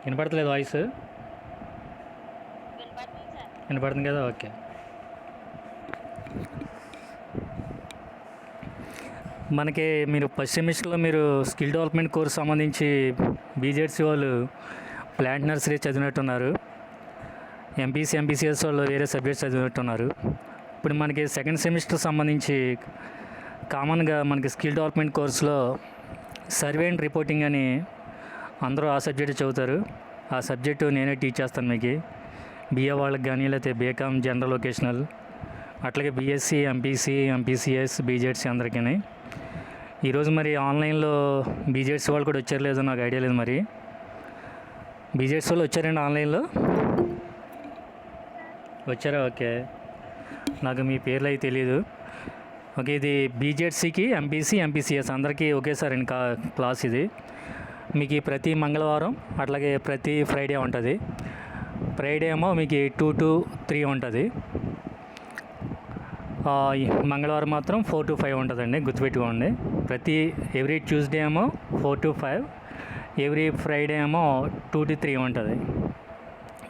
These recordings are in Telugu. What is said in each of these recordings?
వినపడతలేదు వాయిస్? వినపడుతుంది సార్. వినపడుతుంది కదా, ఓకే. మనకి మీరు ఫస్ట్ సెమిస్టర్లో మీరు స్కిల్ డెవలప్మెంట్ కోర్స్ సంబంధించి బీజెడ్సీ వాళ్ళు ప్లాంట్ నర్సరీ చదివినట్టున్నారు. ఎంపీసీ ఎంపీసీఎస్ వాళ్ళు వేరే సబ్జెక్ట్స్ చదివినట్టున్నారు. ఇప్పుడు మనకి సెకండ్ సెమిస్టర్ సంబంధించి కామన్గా మనకి స్కిల్ డెవలప్మెంట్ కోర్సులో సర్వే అండ్ రిపోర్టింగ్ అని అందరూ ఆ సబ్జెక్ట్ చదువుతారు. ఆ సబ్జెక్టు నేనే టీచ్ చేస్తాను మీకు. బిఏ వాళ్ళకి కానీ, లేకపోతే బీకామ్ జనరల్ వొకేషనల్, అట్లాగే బీఎస్సీ ఎంపీసీ ఎంపీసీఎస్ బీజెడ్సీ అందరికీ. ఈరోజు మరి ఆన్లైన్లో బీజెడ్సీ వాళ్ళు కూడా వచ్చారు లేదో నాకు ఐడియా లేదు. మరి బీజెడ్సీ వాళ్ళు వచ్చారండి ఆన్లైన్లో? వచ్చారా? ఓకే. నాకు మీ పేర్లు అయితే తెలియదు. ఓకే, ఇది బీజెడ్సీకి ఎంపీసీ ఎంపీసీఎస్ అందరికీ ఒకేసారి క్లాస్ ఇది. మీకు ప్రతి మంగళవారం అట్లాగే ప్రతి ఫ్రైడే ఉంటుంది. ఫ్రైడే ఏమో మీకు 2 to 3 ఉంటుంది. మంగళవారం మాత్రం 4 to 5 ఉంటుందండి, గుర్తుపెట్టుకోండి. ఎవ్రీ ట్యూస్డే ఏమో 4 to 5, ఎవ్రీ ఫ్రైడే ఏమో 2 to 3 ఉంటుంది.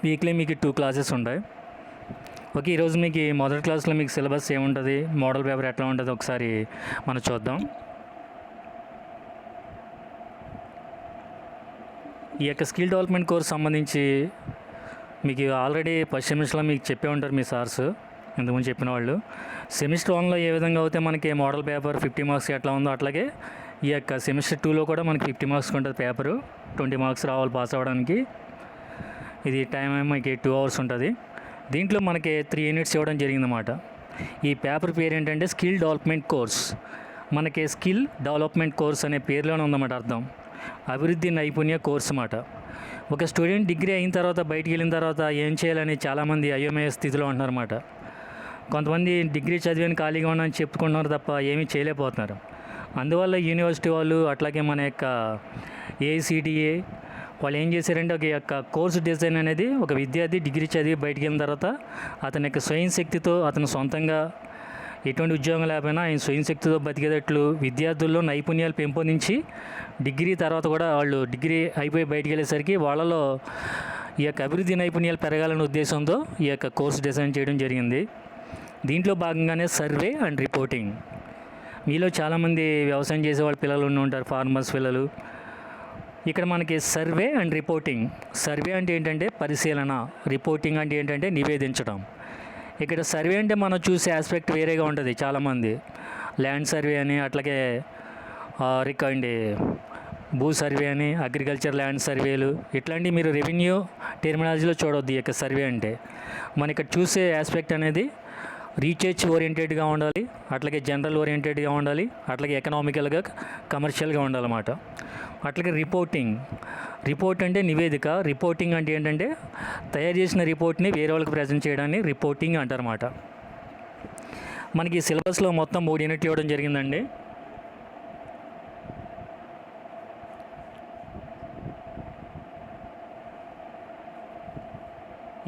వీక్లీ మీకు 2 క్లాసెస్ ఉంటాయి. ఓకే, ఈరోజు మీకు మొదటి క్లాస్లో మీకు సిలబస్ ఏముంటుంది, మోడల్ పేపర్ ఎట్లా ఉంటుంది ఒకసారి మనం చూద్దాం. ఈ యొక్క స్కిల్ డెవలప్మెంట్ కోర్స్ సంబంధించి మీకు ఆల్రెడీ ఫస్ట్ సెమిస్టర్లో మీకు చెప్పే ఉంటారు మీ సార్స్, ఇంతకుముందు చెప్పిన వాళ్ళు. సెమిస్టర్ 1లో ఏ విధంగా అయితే మనకి మోడల్ పేపర్ 50 మార్క్స్ ఎట్లా ఉందో, అట్లాగే ఈ యొక్క సెమిస్టర్ 2లో కూడా మనకి 50 మార్క్స్ ఉంటుంది పేపరు. 20 మార్క్స్ రావాలి పాస్ అవ్వడానికి. ఇది టైం ఏమో మనకి 2 hours ఉంటుంది. దీంట్లో మనకి 3 units ఇవ్వడం జరిగిందన్నమాట. ఈ పేపర్ పేరు ఏంటంటే స్కిల్ డెవలప్మెంట్ కోర్స్. మనకి స్కిల్ డెవలప్మెంట్ కోర్స్ అనే పేరులోనే ఉందన్నమాట అర్థం. అభివృద్ధి నైపుణ్య కోర్స్ అన్నమాట. ఒక స్టూడెంట్ డిగ్రీ అయిన తర్వాత బయటికి వెళ్ళిన తర్వాత ఏం చేయాలని చాలామంది అయోమయ స్థితిలో ఉంటున్నారన్నమాట. కొంతమంది డిగ్రీ చదివిన ఖాళీగా ఉన్నామని చెప్పుకుంటున్నారు తప్ప ఏమీ చేయలేకపోతున్నారు. అందువల్ల యూనివర్సిటీ వాళ్ళు అట్లాగే మన యొక్క ఏఐసిటిఏ వాళ్ళు ఏం చేశారంటే ఒక యొక్క కోర్సు డిజైన్ అనేది ఒక విద్యార్థి డిగ్రీ చదివి బయటికి వెళ్ళిన తర్వాత అతని యొక్క స్వయం శక్తితో అతను సొంతంగా ఎటువంటి ఉద్యోగం లేకపోయినా ఆయన స్వయం శక్తితో బతికేటట్లు విద్యార్థుల్లో నైపుణ్యాలు పెంపొందించి డిగ్రీ తర్వాత కూడా వాళ్ళు డిగ్రీ అయిపోయి బయటికి వెళ్ళేసరికి వాళ్ళలో ఈ యొక్క అభివృద్ధి నైపుణ్యాలు పెరగాలనే ఉద్దేశంతో ఈ యొక్క కోర్సు డిజైన్ చేయడం జరిగింది. దీంట్లో భాగంగానే సర్వే అండ్ రిపోర్టింగ్. మీలో చాలామంది వ్యవసాయం చేసే వాళ్ళ పిల్లలు ఉండి ఉంటారు, ఫార్మర్స్ పిల్లలు. ఇక్కడ మనకి సర్వే అండ్ రిపోర్టింగ్. సర్వే అంటే ఏంటంటే పరిశీలన, రిపోర్టింగ్ అంటే ఏంటంటే నివేదించడం. ఇక్కడ సర్వే అంటే మనం చూసే ఆస్పెక్ట్ వేరేగా ఉంటుంది. చాలామంది ల్యాండ్ సర్వే అని, అట్లాగే భూ సర్వే అని, అగ్రికల్చర్ ల్యాండ్ సర్వేలు, ఇట్లాంటివి మీరు రెవెన్యూ టెర్మినాలజీలో చూడవద్దు. ఈ యొక్క సర్వే అంటే మన ఇక్కడ చూసే ఆస్పెక్ట్ అనేది రీసెర్చ్ ఓరియంటెడ్గా ఉండాలి, అట్లాగే జనరల్ ఓరియంటెడ్గా ఉండాలి, అట్లాగే ఎకనామికల్గా కమర్షియల్గా ఉండాలన్నమాట. అట్లాగే రిపోర్ట్ అంటే నివేదిక. రిపోర్టింగ్ అంటే ఏంటంటే తయారు చేసిన రిపోర్ట్ని వేరే వాళ్ళకి ప్రజెంట్ చేయడాన్ని రిపోర్టింగ్ అంటారన్నమాట. మనకి సిలబస్లో మొత్తం 3 యూనిట్లు ఇవ్వడం జరిగిందండి.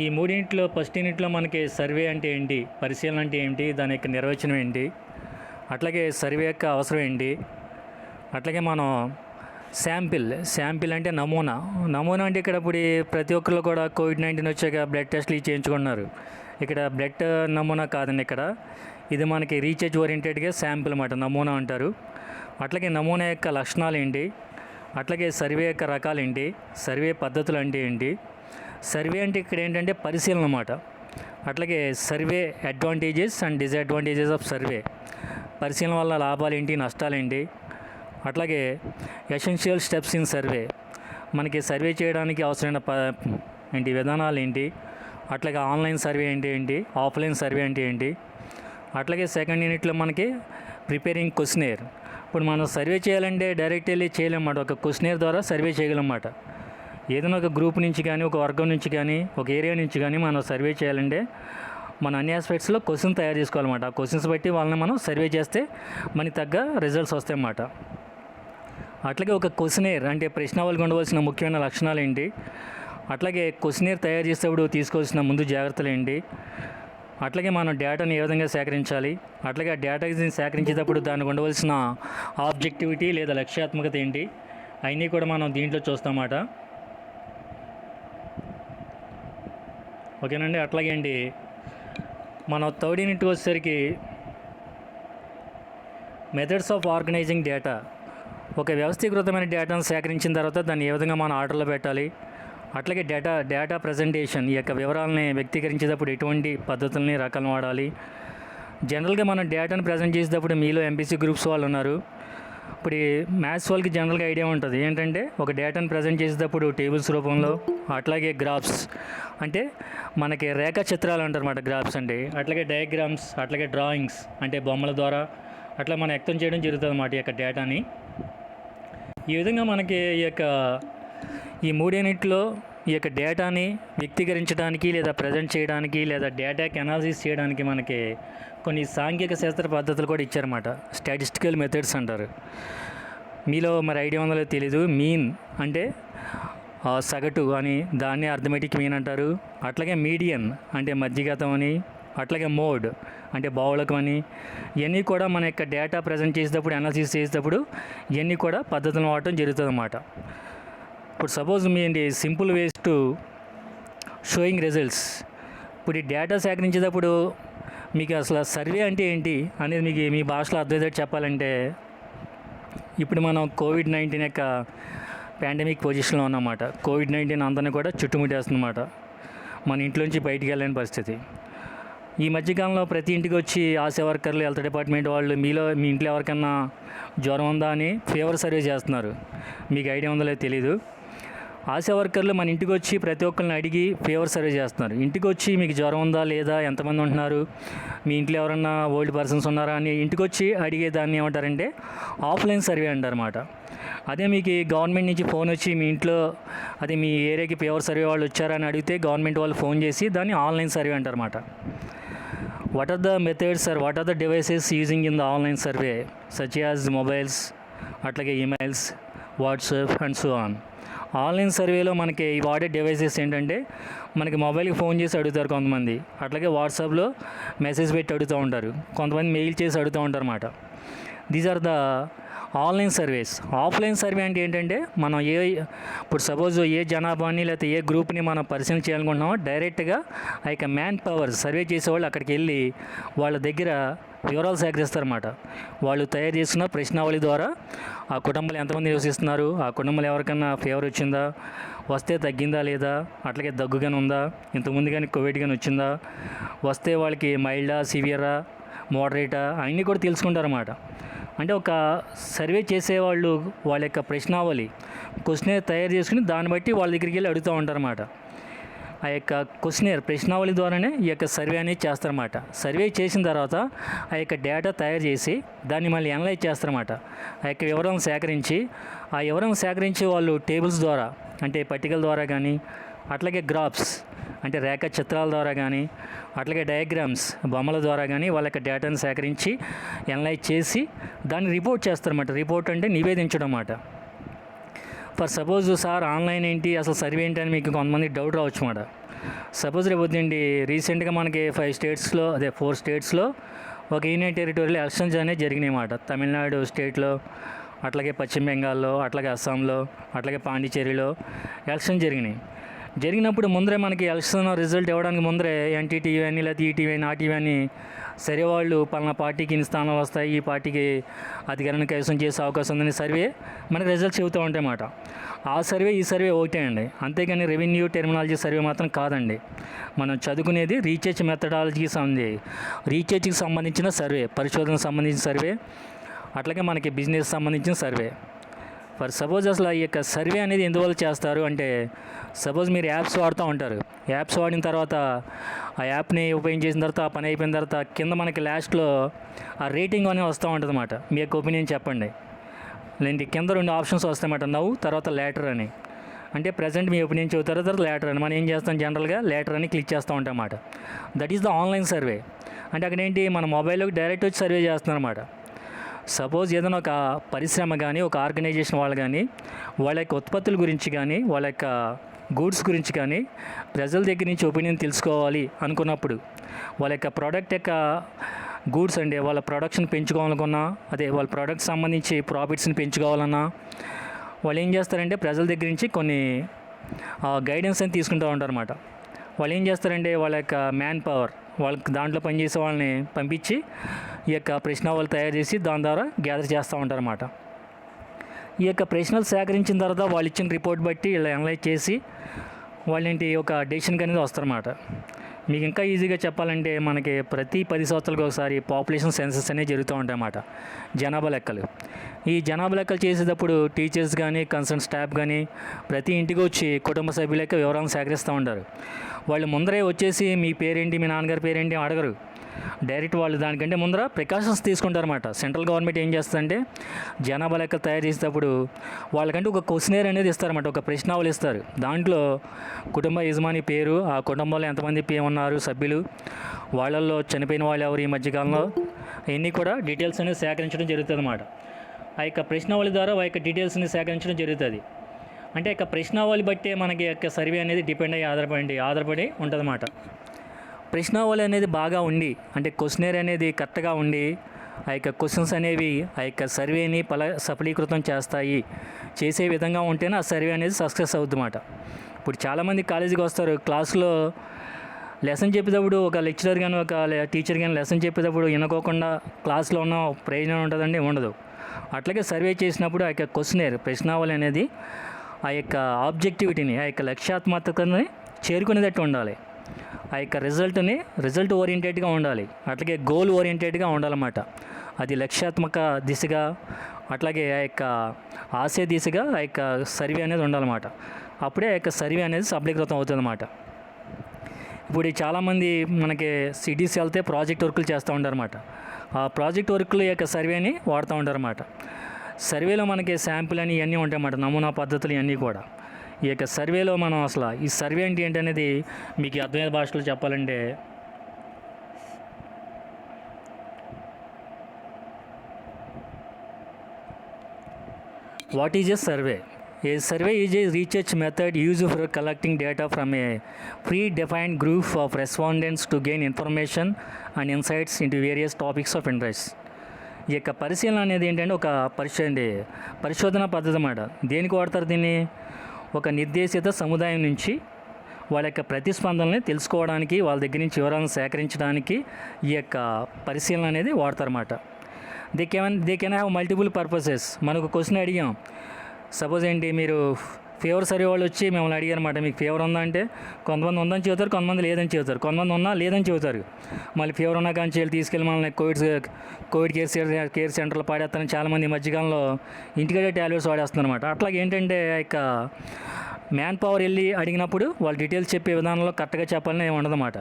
ఈ 3 యూనిట్లో ఫస్ట్ యూనిట్లో మనకి సర్వే అంటే ఏంటి, పరిశీలన అంటే ఏంటి, దాని యొక్క నిర్వచనం ఏంటి, అట్లాగే సర్వే యొక్క అవసరం ఏంటి, అట్లాగే మనం శాంపిల్ అంటే నమూనా అంటే ఇక్కడ ఇప్పుడు ప్రతి ఒక్కరు కూడా COVID-19 వచ్చాక బ్లడ్ టెస్ట్లు చేయించుకున్నారు. ఇక్కడ బ్లడ్ నమూనా కాదండి, ఇక్కడ ఇది మనకి రీసెర్చ్ ఓరియంటెడ్గా శాంపిల్ అన్నమాట, నమూనా అంటారు. అట్లాగే నమూనా యొక్క లక్షణాలు ఏంటి, అట్లాగే సర్వే యొక్క రకాలు ఏంటి, సర్వే పద్ధతులు అంటే ఏంటి. సర్వే అంటే ఇక్కడ ఏంటంటే పరిశీలన అన్నమాట. అట్లాగే survey advantages and disadvantages of survey. పరిశీలన వల్ల లాభాలు ఏంటి, నష్టాలు ఏంటి. అట్లాగే ఎసెన్షియల్ స్టెప్స్ ఇన్ సర్వే. మనకి సర్వే చేయడానికి అవసరమైన విధానాలు ఏంటి. అట్లాగే ఆన్లైన్ సర్వే అంటే ఏంటి, ఆఫ్లైన్ సర్వే అంటే ఏంటి. అట్లాగే సెకండ్ యూనిట్లో మనకి ప్రిపేరింగ్ క్వశ్చనేర్. ఇప్పుడు మనం సర్వే చేయాలంటే డైరెక్ట్ వెళ్ళి చేయలేమన్నమాట, ఒక క్వశ్చనేర్ ద్వారా సర్వే చేయగలమాట. ఏదైనా ఒక గ్రూప్ నుంచి కానీ, ఒక వర్గం నుంచి కానీ, ఒక ఏరియా నుంచి కానీ మనం సర్వే చేయాలంటే మన అన్ని ఆస్పెక్ట్స్లో క్వశ్చన్ తయారు చేసుకోవాలన్నమాట. ఆ క్వశ్చన్స్ బట్టి వాళ్ళని మనం సర్వే చేస్తే మనకి తగ్గ రిజల్ట్స్ వస్తాయన్నమాట. అట్లాగే ఒక క్వశ్చనేర్ అంటే ప్రశ్నావళికి ఉండవలసిన ముఖ్యమైన లక్షణాలు ఏంటి, అట్లాగే క్వశ్చనేర్ తయారు చేసేటప్పుడు తీసుకోవాల్సిన ముందు జాగ్రత్తలు ఏంటి, అట్లాగే మనం డేటాను ఏ విధంగా సేకరించాలి, అట్లాగే ఆ డేటాని సేకరించేటప్పుడు దానికి ఉండవలసిన ఆబ్జెక్టివిటీ లేదా లక్ష్యాత్మకత ఏంటి, అవన్నీ కూడా మనం దీంట్లో చూస్తామన్నమాట. ఓకేనండి. అట్లాగే అండి, మన థర్డ్ యూనిట్ వచ్చేసరికి మెథడ్స్ ఆఫ్ ఆర్గనైజింగ్ డేటా. ఒక వ్యవస్థీకృతమైన డేటాను సేకరించిన తర్వాత దాన్ని ఏ విధంగా మనం ఆర్డర్లో పెట్టాలి, అట్లాగే డేటా ప్రజెంటేషన్, ఈ యొక్క వివరాలని వ్యక్తీకరించేటప్పుడు ఎటువంటి పద్ధతుల్ని రకాలను వాడాలి. జనరల్గా మనం డేటాను ప్రజెంట్ చేసేటప్పుడు మీలో ఎంపీసీ గ్రూప్స్ వాళ్ళు ఉన్నారు. ఇప్పుడు ఈ మ్యాథ్స్ వాళ్ళకి జనరల్గా ఐడియా ఉంటుంది ఏంటంటే, ఒక డేటాను ప్రజెంట్ చేసేటప్పుడు టేబుల్స్ రూపంలో, అట్లాగే గ్రాఫ్స్ అంటే మనకి రేఖా చిత్రాలు అంటారన్నమాట గ్రాఫ్స్ అంటే, అట్లాగే డయాగ్రామ్స్, అట్లాగే డ్రాయింగ్స్ అంటే బొమ్మల ద్వారా అట్లా మనం వ్యక్తం చేయడం జరుగుతుంది అన్నమాట ఈ యొక్క డేటాని. ఈ విధంగా మనకి ఈ మూడేనిట్లో ఈ యొక్క డేటాని వ్యక్తీకరించడానికి లేదా ప్రజెంట్ చేయడానికి లేదా డేటాకి అనాలిసిస్ చేయడానికి మనకి కొన్ని సాంఘిక శాస్త్ర పద్ధతులు కూడా ఇచ్చారన్నమాట. స్టాటిస్టికల్ మెథడ్స్ అంటారు. మీలో మరి ఐడియా ఉందో లేదో తెలీదు. మీన్ అంటే సగటు అని, దాన్ని అర్థమెటిక్ మీన్ అంటారు. అట్లాగే మీడియన్ అంటే మధ్యగతం అని, అట్లాగే మోడ్ అంటే బావులకం అని. ఇవన్నీ కూడా మన యొక్క డేటా ప్రజెంట్ చేసేటప్పుడు, అనాలిసిస్ చేసేటప్పుడు ఇవన్నీ కూడా పద్ధతులను వాడటం జరుగుతుంది అన్నమాట. ఇప్పుడు సపోజ్ మీ simple ways to showing results. ఇప్పుడు ఈ డేటా సేకరించేటప్పుడు మీకు అసలు సర్వే అంటే ఏంటి అనేది మీకు మీ భాషలో అర్థమయ్యేటట్టు చెప్పాలంటే, ఇప్పుడు మనం కోవిడ్-19 యొక్క పాండమిక్ పొజిషన్లో ఉన్నమాట. కోవిడ్-19 అందరినీ కూడా చుట్టుముట్టేస్తుందన్నమాట. మన ఇంట్లోంచి బయటికి వెళ్ళలేని పరిస్థితి. ఈ మధ్యకాలంలో ప్రతి ఇంటికి వచ్చి ఆశా వర్కర్లు, హెల్త్ డిపార్ట్మెంట్ వాళ్ళు మీ ఇంట్లో ఎవరికన్నా జ్వరం ఉందా అని ఫీవర్ సర్వే చేస్తున్నారు. మీకు ఐడియా ఉందో లేదో తెలీదు. ఆశా వర్కర్లు మన ఇంటికి వచ్చి ప్రతి ఒక్కరిని అడిగి ఫీవర్ సర్వే చేస్తున్నారు. ఇంటికి వచ్చి మీకు జ్వరం ఉందా లేదా, ఎంతమంది ఉంటున్నారు, మీ ఇంట్లో ఎవరన్నా ఓల్డ్ పర్సన్స్ ఉన్నారా అని ఇంటికి వచ్చి అడిగే దాన్ని ఏమంటారంటే ఆఫ్లైన్ సర్వే అంటారన్నమాట. అదే మీకు గవర్నమెంట్ నుంచి ఫోన్ వచ్చి మీ ఇంట్లో అదే మీ ఏరియాకి ఫీవర్ సర్వే వాళ్ళు వచ్చారని అడిగితే గవర్నమెంట్ వాళ్ళు ఫోన్ చేసి దాన్ని ఆన్లైన్ సర్వే అంటారన్నమాట. What are the methods are what are the devices using in the online survey such as mobiles, అట్లాగే emails, WhatsApp and so on. Online సర్వేలో మనకి వాడే డివైసెస్ ఏంటంటే, మనకి మొబైల్కి ఫోన్ చేసి అడుగుతారు కొంతమంది, అట్లాగే వాట్సాప్లో మెసేజ్ పెట్టి అడుగుతూ ఉంటారు, కొంతమంది మెయిల్ చేసి అడుగుతూ ఉంటారు అన్నమాట. These are the online surveys. Offline survey అంటే ఏంటంటే, మనం ఇప్పుడు సపోజ్ ఏ జనాభాని లేకపోతే ఏ గ్రూప్ని మనం పరిశీలన చేయాలనుకుంటున్నామో డైరెక్ట్గా ఆ యొక్క మ్యాన్ పవర్ సర్వే చేసేవాళ్ళు అక్కడికి వెళ్ళి వాళ్ళ దగ్గర వివరాలు సేకరిస్తారన్నమాట. వాళ్ళు తయారు చేసిన ప్రశ్నావళి ద్వారా ఆ కుటుంబాలు ఎంతమంది నివసిస్తున్నారు, ఆ కుటుంబంలో ఎవరికన్నా ఫీవర్ వచ్చిందా, వస్తే తగ్గిందా లేదా, అట్లాగే దగ్గుగానే ఉందా, ఇంతకుముందు కానీ కోవిడ్ కానీ వచ్చిందా, వస్తే వాళ్ళకి మైల్డా, సివియరా, మోడరేటా అన్నీ కూడా తెలుసుకుంటారన్నమాట. అంటే ఒక సర్వే చేసేవాళ్ళు వాళ్ళ యొక్క ప్రశ్నావళి క్వశ్చనర్ తయారు చేసుకుని దాన్ని బట్టి వాళ్ళ దగ్గరికి వెళ్ళి అడుగుతూ ఉంటారన్నమాట. ఆ యొక్క క్వశ్చనర్ ప్రశ్నావళి ద్వారానే ఈ యొక్క సర్వే అనేది చేస్తారన్నమాట. సర్వే చేసిన తర్వాత ఆ యొక్క డేటా తయారు చేసి దాన్ని మళ్ళీ అనలైజ్ చేస్తారన్నమాట. ఆ యొక్క వివరాలను సేకరించి వాళ్ళు టేబుల్స్ ద్వారా అంటే పట్టికల ద్వారా కానీ, అట్లాగే గ్రాఫ్స్ అంటే రేఖా చిత్రాల ద్వారా కానీ, అట్లాగే డయాగ్రామ్స్ బొమ్మల ద్వారా కానీ వాళ్ళ యొక్క డేటాను సేకరించి అనలైజ్ చేసి దాన్ని రిపోర్ట్ చేస్తారన్నమాట. రిపోర్ట్ అంటే నివేదించడం అన్నమాట. ఫర్ సపోజ్ సార్ ఆన్లైన్ ఏంటి, అసలు సర్వే ఏంటి అని మీకు కొంతమంది డౌట్ రావచ్చు అన్నమాట. సపోజ్ రేపు వద్దండి, రీసెంట్గా మనకి 4 స్టేట్స్లో ఒక యూనియన్ టెరిటరీలో ఎలక్షన్స్ అనేవి జరిగినాయి అన్నమాట. తమిళనాడు స్టేట్లో, అట్లాగే పశ్చిమ బెంగాల్లో, అట్లాగే అస్సాంలో, అట్లాగే పాండిచేరిలో ఎలక్షన్ జరిగినప్పుడు ముందరే మనకి ఎలక్షన్ రిజల్ట్ ఇవ్వడానికి ముందరే ఎన్టీటీవీ అని లేకపోతే ఈటీవీ అని, ఆటీవీ అని సరే వాళ్ళు పలానా పార్టీకి ఇన్ని స్థానాలు వస్తాయి, ఈ పార్టీకి అధికారాన్ని కైవసం చేసే అవకాశం ఉందని సర్వే మనకి రిజల్ట్స్ చెబుతూ ఉంటాయన్నమాట. ఆ సర్వే ఈ సర్వే ఒకటే అండి, అంతేగాని రెవెన్యూ టెర్మినాలజీ సర్వే మాత్రం కాదండి. మనం చదువుకునేది రీసెర్చ్కి సంబంధించిన సర్వే, పరిశోధనకు సంబంధించిన సర్వే, అట్లాగే మనకి బిజినెస్ సంబంధించిన సర్వే. ఫర్ సపోజ్ అసలు ఈ యొక్క సర్వే అనేది ఎందువల్ల చేస్తారు అంటే, సపోజ్ మీరు యాప్స్ వాడుతూ ఉంటారు. యాప్స్ వాడిన తర్వాత ఆ యాప్ని ఉపయోగించేసిన తర్వాత ఆ పని అయిపోయిన తర్వాత కింద మనకి లాస్ట్లో ఆ రేటింగ్ అనేది వస్తూ ఉంటుంది అన్నమాట. మీ యొక్క ఒపీనియన్ చెప్పండి. లేదంటే కింద 2 ఆప్షన్స్ వస్తాయన్నమాట, నౌ తర్వాత లేటర్ అని. అంటే ప్రజెంట్ మీ ఒపీనియన్ చెబుతారు, తర్వాత లేటర్ అని. మనం ఏం చేస్తాం, జనరల్గా లేటర్ అని క్లిక్ చేస్తూ ఉంటాం అన్నమాట. That is the online survey. అంటే అక్కడ ఏంటి, మన మొబైల్లోకి డైరెక్ట్ వచ్చి సర్వే చేస్తున్నారు అన్నమాట. సపోజ్ ఏదైనా ఒక పరిశ్రమ కానీ, ఒక ఆర్గనైజేషన్ వాళ్ళు కానీ, వాళ్ళ యొక్క ఉత్పత్తుల గురించి కానీ, వాళ్ళ యొక్క గూడ్స్ గురించి కానీ ప్రజల దగ్గర నుంచి ఒపీనియన్ తెలుసుకోవాలి అనుకున్నప్పుడు, వాళ్ళ యొక్క ప్రోడక్ట్ యొక్క గూడ్స్ అండి, వాళ్ళ ప్రొడక్షన్ పెంచుకోవాలనుకున్నా, వాళ్ళ ప్రోడక్ట్ సంబంధించి ప్రాఫిట్స్ని పెంచుకోవాలన్నా వాళ్ళు ఏం చేస్తారంటే ప్రజల దగ్గర నుంచి కొన్ని గైడెన్స్ అని తీసుకుంటూ ఉంటారన్నమాట. వాళ్ళు ఏం చేస్తారంటే వాళ్ళ యొక్క మ్యాన్ పవర్ వాళ్ళకి దాంట్లో పనిచేసే వాళ్ళని పంపించి ఈ యొక్క ప్రశ్నావళి తయారు చేసి దాని ద్వారా గ్యాదర్ చేస్తూ ఉంటారన్నమాట. ఈ యొక్క ప్రశ్నలు సేకరించిన తర్వాత వాళ్ళు ఇచ్చిన రిపోర్ట్ బట్టి ఇలా అనలైజ్ చేసి వాళ్ళేంటి ఒక డెసిషన్కి అనేది వస్తారన్నమాట. మీకు ఇంకా ఈజీగా చెప్పాలంటే మనకి ప్రతి 10 సంవత్సరాలకు ఒకసారి పాపులేషన్ సెన్సస్ అనేవి జరుగుతూ ఉంటాయి అన్నమాట, జనాభా లెక్కలు. ఈ జనాభా లెక్కలు చేసేటప్పుడు టీచర్స్ కానీ కన్సర్న్ స్టాఫ్ కానీ ప్రతి ఇంటికి వచ్చి కుటుంబ సభ్యుల యొక్క వివరాలను సేకరిస్తూ ఉంటారు. వాళ్ళు ముందరే వచ్చేసి మీ పేరేంటి, మీ నాన్నగారి పేరేంటి అడగరు. డైరెక్ట్ వాళ్ళు దానికంటే ముందర ప్రికాషన్స్ తీసుకుంటారన్నమాట. సెంట్రల్ గవర్నమెంట్ ఏం చేస్తుందంటే జనాభా లెక్కలు తయారు చేసేటప్పుడు వాళ్ళకంటే ఒక క్వశ్చనర్ అనేది ఇస్తారన్నమాట, ఒక ప్రశ్నావళి ఇస్తారు. దాంట్లో కుటుంబ యజమాని పేరు, ఆ కుటుంబంలో ఎంతమంది ఉన్నారు సభ్యులు, వాళ్ళల్లో చనిపోయిన వాళ్ళు ఎవరు ఈ మధ్యకాలంలో, ఇవన్నీ కూడా డీటెయిల్స్ అనేది సేకరించడం జరుగుతుంది అన్నమాట. ఆ యొక్క ప్రశ్నావళి ద్వారా ఆ యొక్క డీటెయిల్స్ని సేకరించడం జరుగుతుంది. అంటే ఆ యొక్క ప్రశ్నావళి బట్టే మనకి యొక్క సర్వే అనేది డిపెండ్ అయ్యి ఆధారపడి ఉంటుందన్నమాట. ప్రశ్నావళి అనేది బాగా ఉండి అంటే క్వశ్చనర్ అనేది కరెక్ట్గా ఉండి ఆ యొక్క క్వశ్చన్స్ అనేవి ఆ యొక్క సర్వేని సఫలీకృతం చేసే విధంగా ఉంటేనే ఆ సర్వే అనేది సక్సెస్ అవుతుందన్నమాట. ఇప్పుడు చాలామంది కాలేజీకి వస్తారు, క్లాస్లో లెసన్ చెప్పేటప్పుడు ఒక లెక్చరర్ కానీ ఒక టీచర్ కానీ లెసన్ చెప్పేటప్పుడు వినుకోకుండా క్లాస్లో ఉన్న ప్రయోజనం ఉంటుందండి, ఉండదు. అట్లాగే సర్వే చేసినప్పుడు ఆ యొక్క క్వశ్చనర్ ప్రశ్నావళి అనేది ఆ యొక్క ఆబ్జెక్టివిటీని, ఆ యొక్క లక్ష్యాత్మకతని చేరుకునేటట్టు ఉండాలి. ఆ యొక్క రిజల్ట్ ఓరియంటెడ్గా ఉండాలి, అట్లాగే గోల్ ఓరియంటెడ్గా ఉండాలన్నమాట. అది లక్ష్యాత్మక దిశగా అట్లాగే ఆ యొక్క ఆశయ దిశగా ఆ యొక్క సర్వే అనేది ఉండాలన్నమాట. అప్పుడే ఆ యొక్క సర్వే అనేది సఫలీకృతం అవుతుందన్నమాట. ఇప్పుడు చాలామంది మనకి సిటీస్ వెళ్తే ప్రాజెక్ట్ వర్కులు చేస్తూ ఉంటారన్నమాట. ఆ ప్రాజెక్ట్ వర్కులు యొక్క సర్వేని వాడుతూ ఉంటారన్నమాట. సర్వేలో మనకి శాంపుల్ అని ఇవన్నీ ఉంటాయన్నమాట, నమూనా పద్ధతులు ఇవన్నీ కూడా. ఈ యొక్క సర్వేలో మనం అసలు ఈ సర్వే ఏంటి అనేది మీకు అర్థమైన భాషలో చెప్పాలంటే what is a survey? A survey is a research method used for collecting data from a predefined group of respondents to gain information and insights into various topics of interest. ఈ యొక్క పరిశీలన అనేది ఏంటంటే ఒక పరిశోధన పద్ధతి అన్నమాట. దేనికి వాడతారు దీన్ని? ఒక నిర్దేశిత సముదాయం నుంచి వాళ్ళ యొక్క ప్రతిస్పందనని తెలుసుకోవడానికి, వాళ్ళ దగ్గర నుంచి వివరాలను సేకరించడానికి ఈ యొక్క పరిశీలన అనేది వాడతారన్నమాట. They can have multiple purposes. మనకు క్వశ్చన్ అడిగాం, సపోజ్ ఏంటి, మీరు ఫీవర్ సర్వే వాళ్ళు వచ్చి మిమ్మల్ని అడిగారన్నమాట, మీకు ఫీవర్ ఉందా అంటే కొంతమంది ఉందని చెబుతారు, కొంతమంది లేదని చెబుతారు, కొంతమంది ఉన్నా లేదని చెబుతారు. మళ్ళీ ఫీవర్ ఉన్నా కానీ తీసుకెళ్ళి మనల్ని కోవిడ్ కేర్ సెంటర్లో పాడేస్తారని చాలామంది ఈ మధ్యకాలంలో ఇంటికడే ట్యాబ్లెట్స్ వాడేస్తున్నారు అనమాట. అట్లాగే ఏంటంటే ఆ యొక్క మ్యాన్ పవర్ వెళ్ళి అడిగినప్పుడు వాళ్ళు డీటెయిల్స్ చెప్పే విధానంలో కరెక్ట్గా చెప్పాలని ఏమి ఉండదన్నమాట.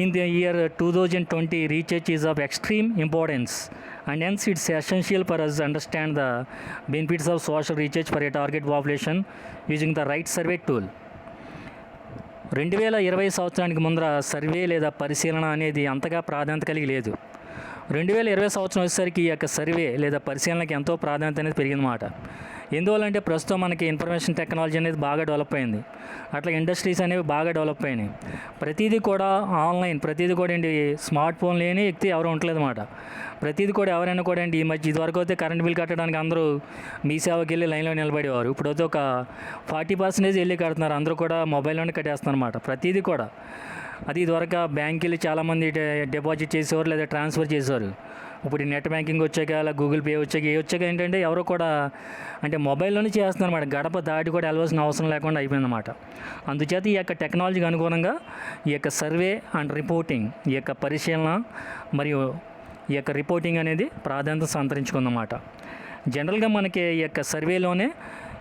In the year 2020, research is of extreme importance and hence it's essential for us to understand the benefits of social research for a target population using the right survey tool. 2020 సంవత్సరానికి ముందర సర్వే లేదా పరిశీలన అనేది అంతగా ప్రాధాన్యత కలిగి లేదు. 2020 సంవత్సరం వచ్చేసరికి ఈ యొక్క సర్వే లేదా పరిశీలనకి ఎంతో ప్రాధాన్యత అనేది పెరిగిందన్నమాట. ఎందువల్లంటే ప్రస్తుతం మనకి ఇన్ఫర్మేషన్ టెక్నాలజీ అనేది బాగా డెవలప్ అయింది, అట్లా ఇండస్ట్రీస్ అనేవి బాగా డెవలప్ అయినాయి. ప్రతిదీ కూడా ఆన్లైన్, ప్రతిదీ కూడా ఏంటి స్మార్ట్ ఫోన్ లేని వ్యక్తి ఎవరు ఉండలేదు అన్నమాట. ప్రతిదీ కూడా ఎవరైనా కూడా ఏంటి ఈ మధ్య ఇదివరకు అయితే కరెంట్ బిల్ కట్టడానికి అందరూ మీ సేవకి వెళ్ళి లైన్లో నిలబడేవారు. ఇప్పుడైతే ఒక 40% వెళ్ళి కడుతున్నారు, అందరూ కూడా మొబైల్లోనే కట్టేస్తున్నారు అన్నమాట ప్రతిదీ కూడా. అది ఇదివరకు బ్యాంక్కి వెళ్ళి చాలామంది డిపాజిట్ చేసేవారు లేదా ట్రాన్స్ఫర్ చేసేవారు. ఇప్పుడు నెట్ బ్యాంకింగ్ వచ్చాక అలా గూగుల్ పే వచ్చాక ఏంటంటే ఎవరో కూడా అంటే మొబైల్లోనే చేస్తున్నారు అన్నమాట. గడప దాటి కూడా వెళ్ళవలసిన అవసరం లేకుండా అయిపోయిందన్నమాట. అందుచేత ఈ యొక్క టెక్నాలజీకి అనుగుణంగా ఈ యొక్క సర్వే అండ్ రిపోర్టింగ్, ఈ యొక్క పరిశీలన మరియు ఈ యొక్క రిపోర్టింగ్ అనేది ప్రాధాన్యత సంతరించుకుందన్నమాట. జనరల్గా మనకి ఈ యొక్క సర్వేలోనే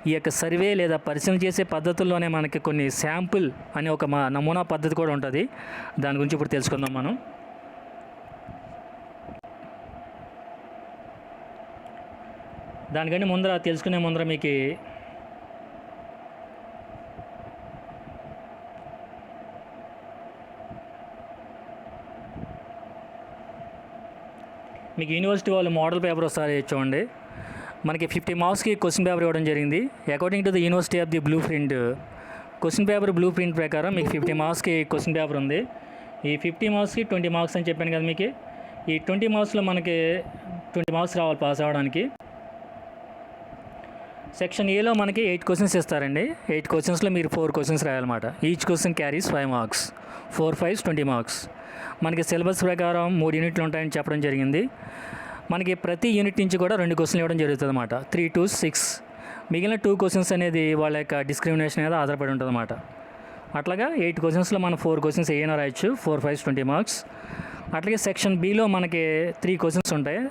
ఈ యొక్క సర్వే లేదా పరిశీలన చేసే పద్ధతుల్లోనే మనకి కొన్ని శాంపుల్ అనే ఒక నమూనా పద్ధతి కూడా ఉంటుంది. దాని గురించి ఇప్పుడు తెలుసుకుందాం మనం. దానికంటే ముందర తెలుసుకునే ముందర మీకు యూనివర్సిటీ వాళ్ళు మోడల్ పేపర్ ఒకసారి చూడండి. మనకి 50 మార్క్స్కి క్వశ్చన్ పేపర్ ఇవ్వడం జరిగింది. According to the university of the blue print question paper blue print ప్రకారం మీకు 50 మార్క్స్కి క్వశ్చన్ పేపర్ ఉంది. ఈ 50 మార్క్స్కి 20 మార్క్స్ అని చెప్పాను కదా మీకు. ఈ 20 మార్క్స్లో మనకి 20 మార్క్స్ రావాలి పాస్ అవ్వడానికి. సెక్షన్ ఏలో మనకి 8 క్వశ్చన్స్ ఇస్తారండి. 8 క్వశ్చన్స్లో మీరు 4 క్వశ్చన్స్ రాయాలన్నమాట. Each question carries 5 marks, 4 5 20 marks. మనకి సిలబస్ ప్రకారం 3 యూనిట్లు ఉంటాయని చెప్పడం జరిగింది. మనకి ప్రతి యూనిట్ నుంచి కూడా 2 క్వశ్చన్లు ఇవ్వడం జరుగుతుంది అన్నమాట. 3 to 6. మిగిలిన 2 క్వశ్చన్స్ అనేది వాళ్ళ యొక్క డిస్క్రిమినేషన్ మీద ఆధారపడి ఉంటుంది అన్నమాట. అట్లాగా 8 క్వశ్చన్స్లో మనం 4 క్వశ్చన్స్ ఏమైనా రాయొచ్చు. 4 5 20 మార్క్స్. అట్లాగే సెక్షన్ బిలో మనకి 3 క్వశ్చన్స్ ఉంటాయి.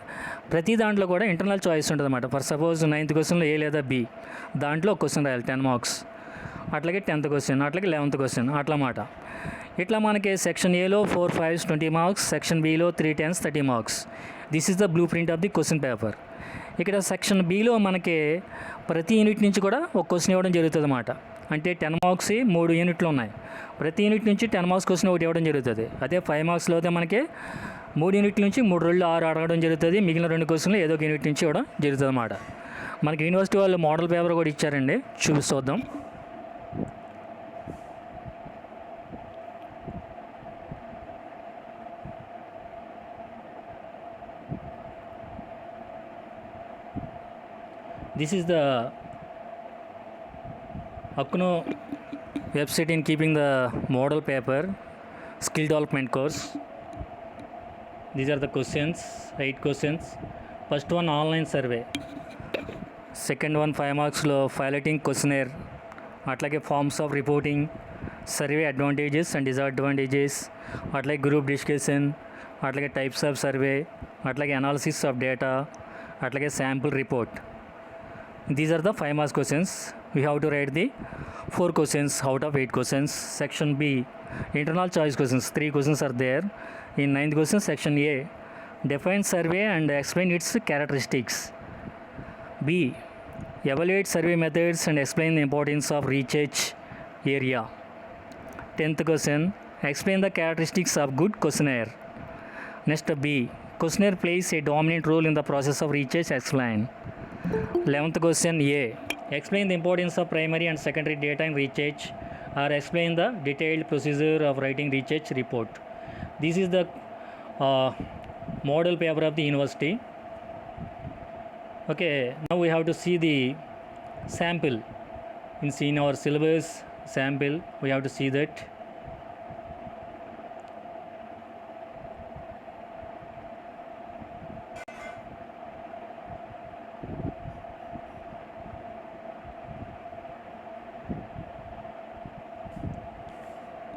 ప్రతి దాంట్లో కూడా ఇంటర్నల్ చాయిస్ ఉంటుంది అన్నమాట. ఫర్ సపోజ్ 9th క్వశ్చన్లో ఏ లేదా బి, దాంట్లో ఒక క్వశ్చన్ రాయాలి 10 మార్క్స్. అట్లాగే 10th క్వశ్చన్, అట్లాగే 11th క్వశ్చన్ అట్లా మాట. ఇట్లా మనకి సెక్షన్ ఏలో 4 5 20 marks, section below 3 10 30 marks. This is the blue print of the question paper. ఇక్కడ సెక్షన్ బిలో మనకి ప్రతి యూనిట్ నుంచి కూడా ఒక క్వశ్చన్ ఇవ్వడం జరుగుతుంది అన్నమాట. అంటే 10 మార్క్స్ 3 యూనిట్లు ఉన్నాయి. ప్రతి యూనిట్ నుంచి 10 మార్క్స్ క్వశ్చన్ ఒకటి ఇవ్వడం జరుగుతుంది. అదే 5 మార్క్స్లో అయితే మనకి 3 యూనిట్ల నుంచి 3 2 6 అడగడం జరుగుతుంది. మిగిలిన 2 క్వశ్చన్లు ఏదో ఒక యూనిట్ నుంచి ఇవ్వడం జరుగుతుంది అన్నమాట. మనకి యూనివర్సిటీ వాళ్ళు మోడల్ పేపర్ కూడా ఇచ్చారండి, చూద్దాం. This is the Akuno website in keeping the model paper skill development course. These are the questions, 8 questions. First one online survey. Second one 5 marks lo piloting questionnaire. అట్లాగే forms of reporting, survey advantages and disadvantages, అట్లాగే group discussion, అట్లాగే types of survey, అట్లాగే analysis of data, అట్లాగే sample report. These are the 5 marks questions. We have to write the 4 questions out of 8 questions. Section B, internal choice questions. 3 questions are there. In 9th question, section A, define survey and explain its characteristics. B, evaluate survey methods and explain the importance of research area. 10th question, explain the characteristics of good questionnaire. Next B, questionnaire plays a dominant role in the process of research. Explain. 11th question A, explain the importance of primary and secondary data in research, or explain the detailed procedure of writing research report. This is the model paper of the university. Okay, now we have to see the sample. In our syllabus sample, we have to see that.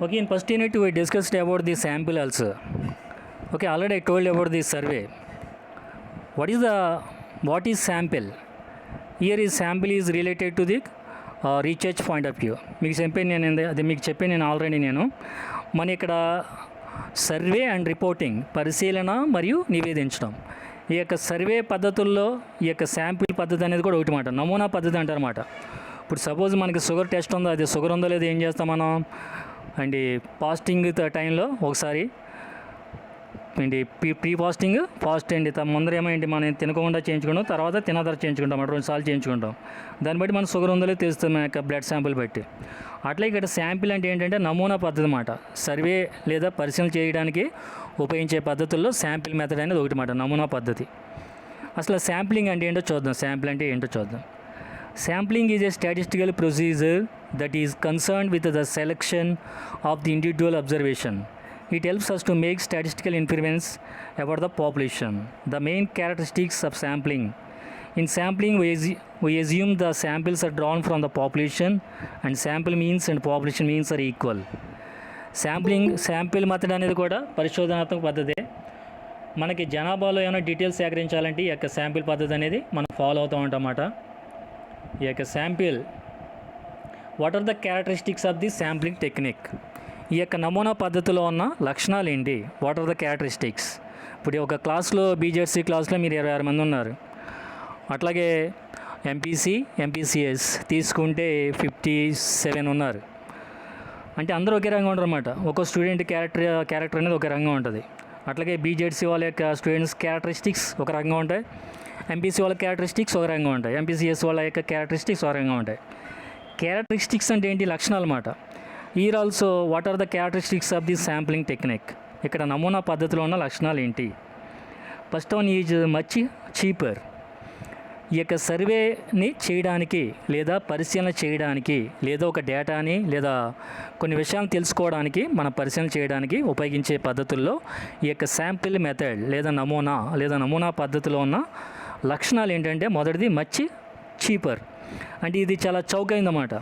Okay, in first unit we discussed about the sample also. Okay, already I told about the survey. What is sample? Here is sample is related to the research point of view. మీకు చెప్పాను నేను ఆల్రెడీ. మన ఇక్కడ సర్వే అండ్ రిపోర్టింగ్, పరిశీలన మరియు నివేదించడం. ఈ యొక్క సర్వే పద్ధతుల్లో ఈ యొక్క శాంపిల్ పద్ధతి అనేది కూడా ఒకటి మాట, నమూనా పద్ధతి అంటారన్నమాట. ఇప్పుడు సపోజ్ మనకి షుగర్ టెస్ట్ ఉందో, అది షుగర్ ఉందో లేదో ఏం చేస్తాం మనం అండి, ఫాస్టింగ్ టైంలో ఒకసారి ఏంటి ప్రీ ఫాస్టింగ్, ఫాస్ట్ అండి ముందర ఏమేంటి మనం తినకుండా చేయించుకుంటాం, తర్వాత తినదర చేయించుకుంటాం, 2 సార్లు చేయించుకుంటాం. దాన్ని బట్టి మన షుగర్ ఉందో లేదో తెలుస్తుంది మన యొక్క బ్లడ్ శాంపిల్ బట్టి. అట్లా ఇక్కడ శాంపిల్ అంటే ఏంటంటే నమూనా పద్ధతి అన్నమాట. సర్వే లేదా పరిశీలన చేయడానికి ఉపయోగించే పద్ధతుల్లో శాంపిల్ మెథడ్ అనేది ఒకటి మాట, నమూనా పద్ధతి. అసలు శాంప్లింగ్ అంటే ఏంటో చూద్దాం. శాంపిల్ అంటే ఏంటో చూద్దాం. Sampling is a statistical procedure that is concerned with the selection of the individual observation. It helps us to make statistical inference about the population. The main characteristics of sampling. In sampling, we assume the samples are drawn from the population, and sample means and population means are equal. Sample method అనేది కూడా పరిశోధనాత్మక పద్ధతి. మనకి జనాభాలో ఏమైనా డీటెయిల్స్ సేకరించాలంటే ఈ యొక్క శాంపిల్ పద్ధతి అనేది మనం ఫాలో అవుతూ ఉంటాం అన్నమాట. ఈ యొక్క sample, what are the characteristics of the sampling technique? ఈ యొక్క నమూనా పద్ధతిలో ఉన్న లక్షణాలు ఏంటి? What are the characteristics? ఇప్పుడు ఒక క్లాస్లో బీజెడ్సీ క్లాస్లో మీరు 26 మంది ఉన్నారు. అట్లాగే ఎంపీసీ, ఎంపీసీఎస్ తీసుకుంటే 57 ఉన్నారు. అంటే అందరూ ఒకే రంగం ఉంటారు అన్నమాట. ఒక్కో స్టూడెంట్ క్యారెక్టర్ అనేది ఒక రంగం ఉంటుంది. అట్లాగే బీజెడ్సీ వాళ్ళ యొక్క స్టూడెంట్స్ క్యారెక్టరిస్టిక్స్ ఒక రంగం ఉంటాయి, ఎంపీసీ వాళ్ళ క్యారెక్టరిస్టిక్స్ ఒక రంగం ఉంటాయి, ఎంపీసీఎస్ వాళ్ళ యొక్క క్యారెక్టరిస్టిక్స్ ఒక రంగం ఉంటాయి. క్యారెక్టరిస్టిక్స్ అంటే ఏంటి? లక్షణాలు అన్నమాట. Here also what are the characteristics of the sampling technique? ఇక్కడ నమూనా పద్ధతిలో ఉన్న లక్షణాలు ఏంటి? First one is much cheaper. ఈ యొక్క సర్వేని చేయడానికి లేదా పరిశీలన చేయడానికి లేదా ఒక డేటాని లేదా కొన్ని విషయాలను తెలుసుకోవడానికి మన పరిశీలన చేయడానికి ఉపయోగించే పద్ధతుల్లో ఈ యొక్క శాంపిల్ మెథడ్ లేదా నమూనా పద్ధతిలో ఉన్న లక్షణాలు ఏంటంటే, మొదటిది మచ్ చీపర్. అంటే ఇది చాలా చౌకైందన్నమాట.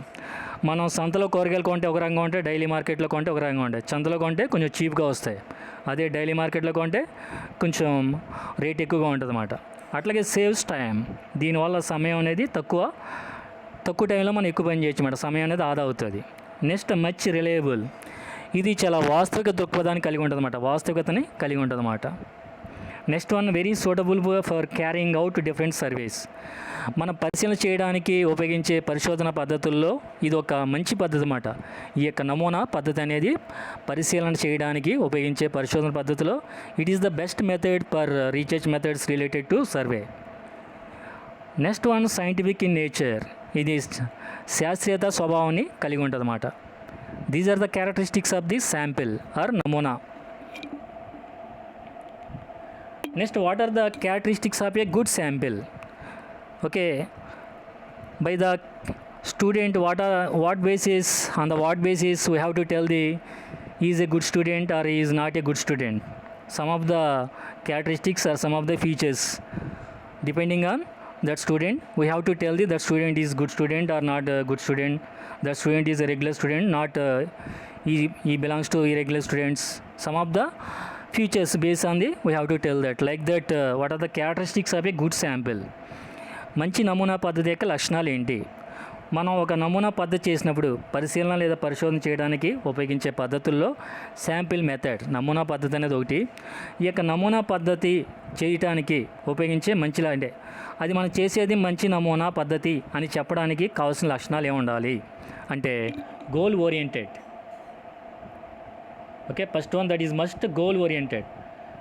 మనం సంతలో కూరగాయలు కొంటే ఒక రంగా ఉంటాయి, డైలీ మార్కెట్లో కొంటే ఒక రంగా ఉంటాయి. సంతలో కొంటే కొంచెం చీప్గా వస్తాయి, అదే డైలీ మార్కెట్లో కొంటే కొంచెం రేట్ ఎక్కువగా ఉంటుంది అన్నమాట. అట్లాగే సేవ్స్ టైం, దీనివల్ల సమయం అనేది తక్కువ టైంలో మనం ఎక్కువ పని చేయొచ్చు అన్నమాట, సమయం అనేది ఆదా అవుతుంది. నెక్స్ట్ మచ్ రిలయబుల్, ఇది చాలా వాస్తవిక దృక్పథాన్ని కలిగి ఉంటుంది అన్నమాట, వాస్తవికతని కలిగి ఉంటుంది అన్నమాట. Next one very suitable for carrying out different surveys, మనం పరిశీలన చేయడానికి ఉపయోగించే పరిశోధన పద్ధతుల్లో ఇది ఒక మంచి పద్ధతి అన్నమాట. ఈ యొక్క నమూనా పద్ధతి అనేది పరిశీలన చేయడానికి ఉపయోగించే పరిశోధన పద్ధతిలో it is the best method for research methods related to survey. Next one scientific in nature, ఇది శాస్త్రీయత స్వభావాన్ని కలిగి ఉంటుంది అన్నమాట. These are the characteristics of the sample or నమూనా. Next, what are the characteristics of a good sample? Okay, by the student, on the what basis we have to tell the he is a good student or he is not a good student. Some of the characteristics or some of the features depending on that student, we have to tell that student is good student or not a good student, that student is a regular student, not he belongs to irregular students. Some of the features based on the we have to tell that, like that what are the characteristics of a good sample. మంచి నమూనా పద్ధతి యొక్క లక్షణాలు ఏంటి? మనం ఒక నమూనా పద్ధతి చేసినప్పుడు పరిశీలన లేదా పరిశోధన చేయడానికి ఉపయోగించే పద్ధతుల్లో శాంపిల్ మెథడ్, నమూనా పద్ధతి అనేది ఒకటి. ఈ యొక్క నమూనా పద్ధతి చేయటానికి ఉపయోగించే అంటే అది మనం చేసేది మంచి నమూనా పద్ధతి అని చెప్పడానికి కావాల్సిన లక్షణాలు ఏముండాలి అంటే goal oriented. Okay, first one that is must goal oriented.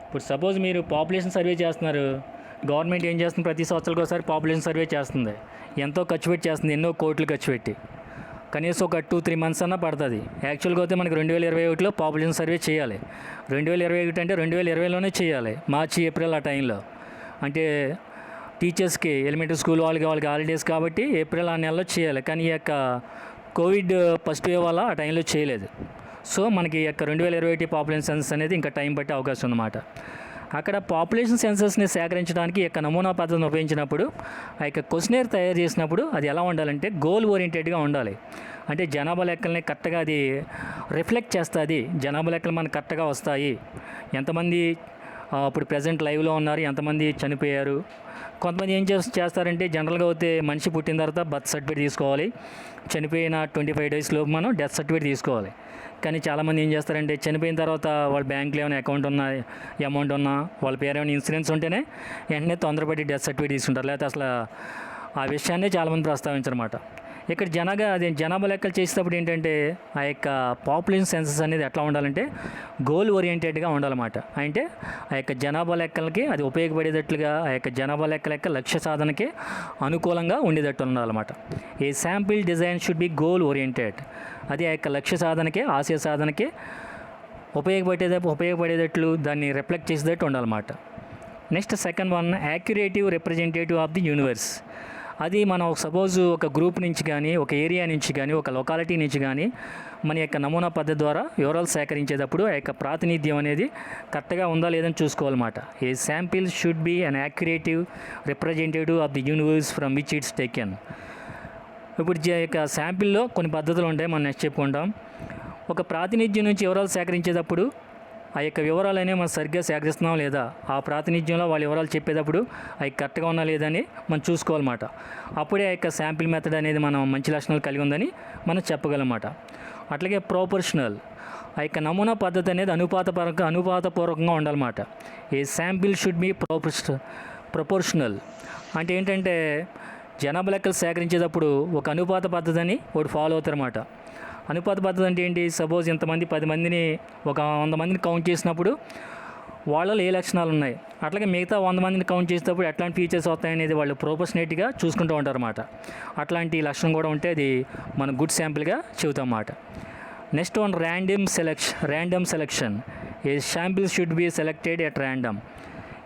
ఇప్పుడు సపోజ్ మీరు పాపులేషన్ సర్వే చేస్తున్నారు, గవర్నమెంట్ ఏం చేస్తుంది, ప్రతి సంవత్సరానికి ఒకసారి పాపులేషన్ సర్వే చేస్తుంది, ఎంతో ఖర్చు పెట్టి చేస్తుంది, ఎన్నో కోట్లు ఖర్చు పెట్టి, కనీసం ఒక 2-3 మంత్స్ అన్నా పడుతుంది. యాక్చువల్గా అయితే మనకి 2021లో పాపులేషన్ సర్వే చేయాలి. 2021 అంటే 2020లోనే చేయాలి, మార్చి ఏప్రిల్ ఆ టైంలో. అంటే టీచర్స్కి ఎలిమెంటరీ స్కూల్ వాళ్ళకి హాలిడేస్ కాబట్టి ఏప్రిల్ ఆ నెలలో చేయాలి. కానీ ఈ యొక్క కోవిడ్ ఫస్ట్ వేవ్ వల్ల ఆ టైంలో చేయలేదు. సో మనకి ఈ యొక్క 2021 పాపులేషన్ సెన్సస్ అనేది ఇంకా టైం పట్టే అవకాశం ఉందన్నమాట. అక్కడ పాపులేషన్ సెన్సస్ని సేకరించడానికి ఈ యొక్క నమూనా పద్ధతిని ఉపయోగించినప్పుడు ఆ యొక్క క్వశ్చనర్ తయారు చేసినప్పుడు అది ఎలా ఉండాలంటే గోల్ ఓరియంటెడ్గా ఉండాలి. అంటే జనాభా లెక్కల్ని కరెక్ట్గా అది రిఫ్లెక్ట్ చేస్తుంది. జనాభా లెక్కలు మనకు కరెక్ట్గా వస్తాయి. ఎంతమంది ఇప్పుడు ప్రజెంట్ లైవ్లో ఉన్నారు, ఎంతమంది చనిపోయారు. కొంతమంది ఏం చేస్తారంటే జనరల్గా అయితే మనిషి పుట్టిన తర్వాత బర్త్ సర్టిఫికేట్ తీసుకోవాలి, చనిపోయిన 25 days లోపు మనం డెత్ సర్టిఫికేట్ తీసుకోవాలి. కానీ చాలామంది ఏం చేస్తారంటే చనిపోయిన తర్వాత వాళ్ళ బ్యాంకులో ఏమైనా అకౌంట్ ఉన్నా, అమౌంట్ ఉన్నా, వాళ్ళ పేరు ఏమైనా ఇన్సూరెన్స్ ఉంటేనే వెంటనే తొందరపడి డెత్ సర్టిఫికేట్ తీసుకుంటారు. లేకపోతే అసలు ఆ విషయాన్నే చాలామంది ప్రస్తావించరన్నమాట. ఇక్కడ జనాభా లెక్కలు చేసేటప్పుడు ఏంటంటే ఆ యొక్క పాపులేషన్ సెన్సస్ అనేది ఎట్లా ఉండాలంటే గోల్ ఓరియంటెడ్గా ఉండాలన్నమాట. అంటే ఆ యొక్క జనాభా లెక్కలకి అది ఉపయోగపడేటట్లుగా, ఆ యొక్క జనాభా లెక్కల యొక్క లక్ష్య సాధనకి అనుకూలంగా ఉండేటట్టు ఉండాలన్నమాట. A sample design should be goal oriented. అది ఆ యొక్క లక్ష్య సాధనకి, ఆశయ సాధనకి ఉపయోగపడేటట్లు దాన్ని రిఫ్లెక్ట్ చేసేటట్టు ఉండాలన్నమాట. Next second one accurative representative of the universe. అది మనం సపోజ్ ఒక గ్రూప్ నుంచి కానీ, ఒక ఏరియా నుంచి కానీ, ఒక లొకాలిటీ నుంచి కానీ మన యొక్క నమూనా పద్ధతి ద్వారా వివరాలు సేకరించేటప్పుడు ఆ యొక్క ప్రాతినిధ్యం అనేది కరెక్ట్గా ఉందా లేదని చూసుకోవాలన్నమాట. A sample should be an accurative representative of the universe from which it's taken. ఇప్పుడు యొక్క శాంపిల్లో కొన్ని పద్ధతులు ఉంటాయి, మనం నెక్స్ట్ చెప్పుకుంటాం. ఒక ప్రాతినిధ్యం నుంచి వివరాలు సేకరించేటప్పుడు ఆ యొక్క వివరాలు అనేవి మనం సరిగ్గా సేకరిస్తున్నాం లేదా, ఆ ప్రాతినిధ్యంలో వాళ్ళ వివరాలు చెప్పేటప్పుడు అవి కరెక్ట్గా ఉన్నా లేదని మనం చూసుకోవాలన్నమాట. అప్పుడే ఆ యొక్క శాంపిల్ మెథడ్ అనేది మనం మంచి లక్షణాలు కలిగి ఉందని మనం చెప్పగలమాట. అట్లాగే ప్రొపోర్షనల్, ఆ యొక్క నమూనా పద్ధతి అనేది అనుపాతపూర్వకంగా ఉండాలన్నమాట. A sample should B proportional అంటే ఏంటంటే జనాభా లెక్కలు సేకరించేటప్పుడు ఒక అనుపాత పద్ధతిని ఒకటి ఫాలో అవుతారన్నమాట. అనుపాత పద్ధతి అంటే ఏంటి, సపోజ్ ఇంతమంది 10 మందిని ఒక 100 మందిని కౌంట్ చేసినప్పుడు వాళ్ళలో ఏ లక్షణాలు ఉన్నాయి, అట్లాగే మిగతా 100 మందిని కౌంట్ చేసేటప్పుడు ఎట్లాంటి ఫీచర్స్ వస్తాయనేది వాళ్ళు ప్రొపోర్షనేట్గా చూసుకుంటూ ఉంటారన్నమాట. అట్లాంటి లక్షణం కూడా ఉంటే అది మనం గుడ్ శాంపిల్గా చెబుతాం అన్నమాట. Next one random selection. A sample should B selected at random.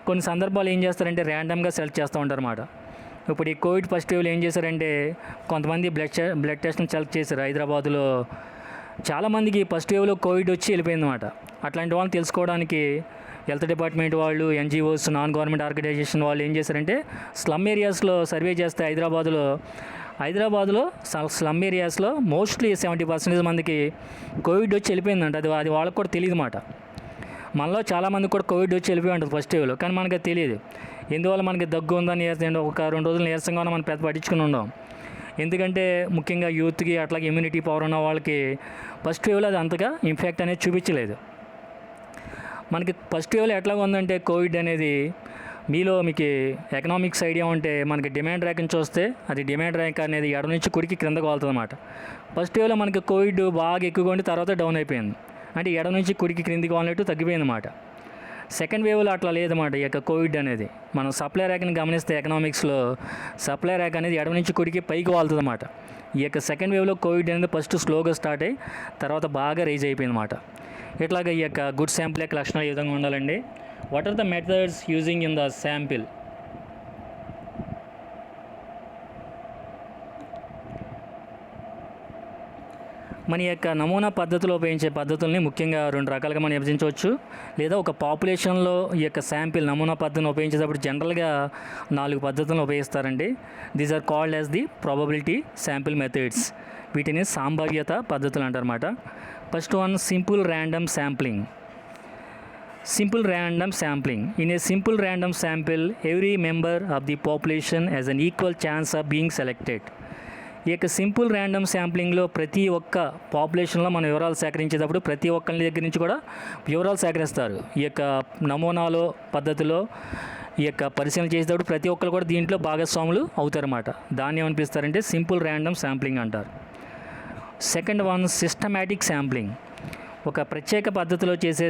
కొన్ని సందర్భాలు ఏం చేస్తారంటే ర్యాండమ్గా సెలెక్ట్ చేస్తూ ఉంటారన్నమాట. ఇప్పుడు ఈ కోవిడ్ ఫస్ట్ వేవ్లో ఏం చేశారంటే కొంతమంది బ్లడ్ టెస్ట్ని సెలెక్ట్ చేశారు హైదరాబాదులో. చాలామందికి ఫస్ట్ వేవ్లో కోవిడ్ వచ్చి వెళ్ళిపోయిందన్నమాట. అట్లాంటి వాళ్ళని తెలుసుకోవడానికి హెల్త్ డిపార్ట్మెంట్ వాళ్ళు, ఎన్జిఓస్, నాన్ గవర్నమెంట్ ఆర్గనైజేషన్ వాళ్ళు ఏం చేశారంటే స్లమ్ ఏరియాస్లో సర్వే చేస్తే హైదరాబాదులో స్లమ్ ఏరియాస్లో మోస్ట్లీ 70% మందికి కోవిడ్ వచ్చి వెళ్ళిపోయిందంట. అది వాళ్ళకి కూడా తెలియదు మాట. మనలో చాలామంది కూడా కోవిడ్ వచ్చి వెళ్ళిపోయి ఉంటుంది ఫస్ట్ వేవ్లో, కానీ మనకి తెలియదు. ఎందువల్ల మనకి దగ్గు ఉందని ఒక 2 రోజులు నీరసంగా ఉన్నా మనం పెద్ద పట్టించుకుని ఉండం. ఎందుకంటే ముఖ్యంగా యూత్కి అట్లాగే ఇమ్యూనిటీ పవర్ ఉన్న వాళ్ళకి ఫస్ట్ వేవ్లో అది అంతగా ఇంపాక్ట్ అనేది చూపించలేదు. మనకి ఫస్ట్ వేవ్లో ఎట్లా ఉందంటే కోవిడ్ అనేది మీకు ఎకనామిక్స్ ఐడియా ఉంటే మనకి డిమాండ్ ర్యాంక్ నుంచి చూస్తే అది డిమాండ్ ర్యాంక్ అనేది ఎడ నుంచి కుడికి క్రిందకు వాళ్తుంది అన్నమాట. ఫస్ట్ వేవ్లో మనకి కోవిడ్ బాగా ఎక్కువగా ఉండి తర్వాత డౌన్ అయిపోయింది. అంటే ఎడ నుంచి కుడికి క్రిందికి వాలినట్టు తగ్గిపోయింది అన్నమాట. సెకండ్ వేవ్లో అట్లా లేదన్నమాట. ఈ యొక్క కోవిడ్ అనేది మనం సప్లై ర్యాంక్ని గమనిస్తే ఎకనామిక్స్లో సప్లై ర్యాంక్ అనేది ఎడ నుంచి కుడికి పైకి వాళ్తుంది అన్నమాట. ఈ యొక్క సెకండ్ వేవ్లో కోవిడ్ అనేది ఫస్ట్ స్లోగా స్టార్ట్ అయ్యి తర్వాత బాగా రైజ్ అయిపోయింది అన్నమాట. ఇట్లాగ ఈ యొక్క గుడ్ శాంపిల్ యొక్క లక్షణాలు ఏ విధంగా ఉండాలండి? What are the methods using in the sample? మన యొక్క నమూనా పద్ధతిలో ఉపయోగించే పద్ధతుల్ని ముఖ్యంగా 2 రకాలుగా మనం విభజించవచ్చు. లేదా ఒక పాపులేషన్లో ఈ యొక్క శాంపిల్ నమూనా పద్ధతిని ఉపయోగించేటప్పుడు జనరల్గా 4 పద్ధతులను ఉపయోగిస్తారండి. These are called as the probability sample methods. వీటిని సంభావ్యత పద్ధతులు అంటారన్నమాట. First one, simple random sampling. Simple random sampling. In a simple random sample, every member of the population has an equal chance of being selected. ఈ యొక్క సింపుల్ ర్యాండమ్ శాంప్లింగ్లో ప్రతి ఒక్క పాపులేషన్లో మనం వివరాలు సేకరించేటప్పుడు ప్రతి ఒక్కరి దగ్గర నుంచి కూడా వివరాలు సేకరిస్తారు. ఈ యొక్క నమూనాలో పద్ధతిలో ఈ యొక్క పరిశీలన చేసేటప్పుడు ప్రతి ఒక్కరు కూడా దీంట్లో భాగస్వాములు అవుతారన్నమాట. దాన్ని ఏమనిపిస్తారంటే సింపుల్ ర్యాండమ్ శాంప్లింగ్ అంటారు. Second one, systematic sampling. ఒక ప్రత్యేక పద్ధతిలో చేసే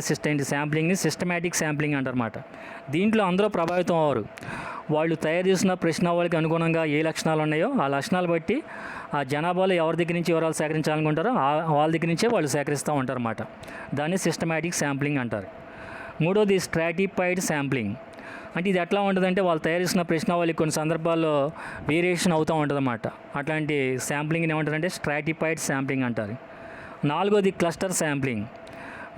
శాంప్లింగ్ని సిస్టమాటిక్ శాంప్లింగ్ అంటారన్నమాట. దీంట్లో అందరూ ప్రభావితం అవ్వరు. వాళ్ళు తయారు చేసిన ప్రశ్నావళికి అనుగుణంగా ఏ లక్షణాలు ఉన్నాయో ఆ లక్షణాలు బట్టి ఆ జనాభాలో ఎవరి దగ్గర నుంచి వివరాలు సేకరించాలనుకుంటారో వాళ్ళ దగ్గర నుంచే వాళ్ళు సేకరిస్తూ ఉంటారన్నమాట. దాన్ని సిస్టమాటిక్ శాంప్లింగ్ అంటారు. మూడోది స్ట్రాటిఫైడ్ శాంప్లింగ్. అంటే ఇది ఎట్లా ఉంటుందంటే వాళ్ళు తయారు చేసిన ప్రశ్నావళి కొన్ని సందర్భాల్లో వేరియేషన్ అవుతూ ఉంటుందన్నమాట. అట్లాంటి శాంప్లింగ్ని ఏమంటారంటే స్ట్రాటిఫైడ్ శాంప్లింగ్ అంటారు. నాలుగోది క్లస్టర్ శాంప్లింగ్.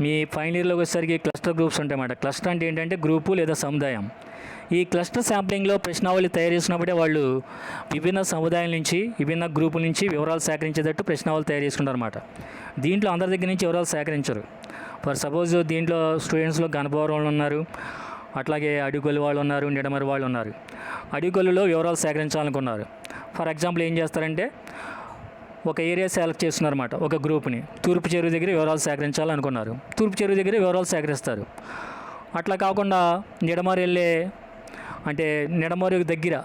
మీ ఫైనల్ ఇయర్లోకి వచ్చేసరికి క్లస్టర్ గ్రూప్స్ ఉంటాయన్నమాట. క్లస్టర్ అంటే ఏంటంటే గ్రూపు లేదా సముదాయం. ఈ క్లస్టర్ శాంప్లింగ్లో ప్రశ్నావళి తయారు చేసినప్పుడే వాళ్ళు విభిన్న సముదాయాల నుంచి విభిన్న గ్రూపుల నుంచి వివరాలు సేకరించేటట్టు ప్రశ్నావళి తయారు చేసుకుంటారు అన్నమాట. దీంట్లో అందరి దగ్గర నుంచి వివరాలు సేకరించరు. ఫర్ సపోజ్ దీంట్లో స్టూడెంట్స్లో గణపవరం వాళ్ళు ఉన్నారు, అట్లాగే అడిగొల్లు వాళ్ళు ఉన్నారు, నిడమరి వాళ్ళు ఉన్నారు. అడిగొల్లులో వివరాలు సేకరించాలనుకున్నారు. ఫర్ ఎగ్జాంపుల్ ఏం చేస్తారంటే ఒక ఏరియా సెలెక్ట్ చేస్తున్నారన్నమాట. ఒక గ్రూప్ని తూర్పు చెరువు దగ్గర వివరాలు సేకరించాలనుకున్నారు. తూర్పు చెరువు దగ్గర వివరాలు సేకరిస్తారు. అట్లా కాకుండా నిడమరి దగ్గర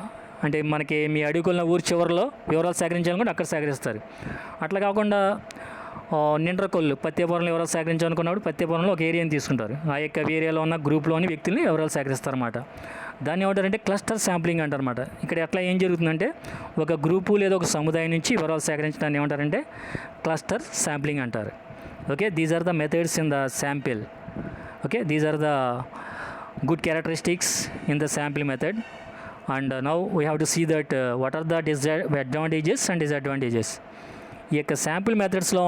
అంటే మనకి మీ అడుగుల ఊరి చివరిలో వివరాలు సేకరించాలనుకుంటే అక్కడ సేకరిస్తారు. అట్లా కాకుండా నిండ్రకొల్లు పత్తిపురంలో వివరాలు సేకరించాలనుకున్నప్పుడు పత్తిపురంలో ఒక ఏరియాని తీసుకుంటారు. ఆ యొక్క ఏరియాలో ఉన్న గ్రూప్లోని వ్యక్తుల్ని వివరాలు సేకరిస్తారన్నమాట. దాన్ని ఏమంటారంటే క్లస్టర్ శాంప్లింగ్ అంటారన్నమాట. ఇక్కడ ఎట్లా ఏం జరుగుతుందంటే ఒక గ్రూపు లేదా ఒక సముదాయం నుంచి వివరాలు సేకరించడాన్ని ఏమంటారంటే క్లస్టర్ శాంప్లింగ్ అంటారు. Okay, these are the methods in the sample. Okay, these are the good characteristics in the sample method. And now we have to see that what are the advantages and disadvantages. ఈ యొక్క శాంపిల్ మెథడ్లో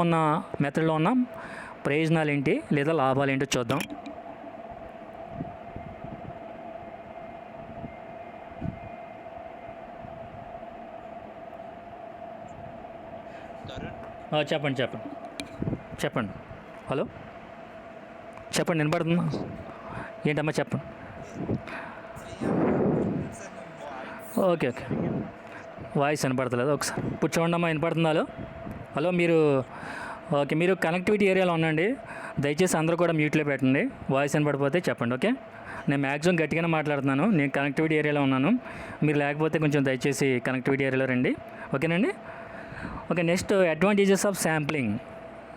ఉన్న ప్రయోజనాలు ఏంటి లేదా లాభాలు ఏంటో చూద్దాం. చెప్పండి. హలో, చెప్పండి, వినపడుతుందా? ఏంటమ్మా చెప్పండి. ఓకే, వాయిస్ వినపడతలేదు. ఒకసారి ఇప్పుడు చూడండి అమ్మా, వినపడుతుందా? హలో, మీరు కనెక్టివిటీ ఏరియాలో ఉండండి. దయచేసి అందరూ కూడా మ్యూట్లో పెట్టండి. వాయిస్ వినపడిపోతే చెప్పండి. ఓకే, నేను మ్యాక్సిమం గట్టిగానే మాట్లాడుతున్నాను. నేను కనెక్టివిటీ ఏరియాలో ఉన్నాను. మీరు లేకపోతే కొంచెం దయచేసి కనెక్టివిటీ ఏరియాలో రండి. ఓకేనండి. Okay, next advantages of sampling.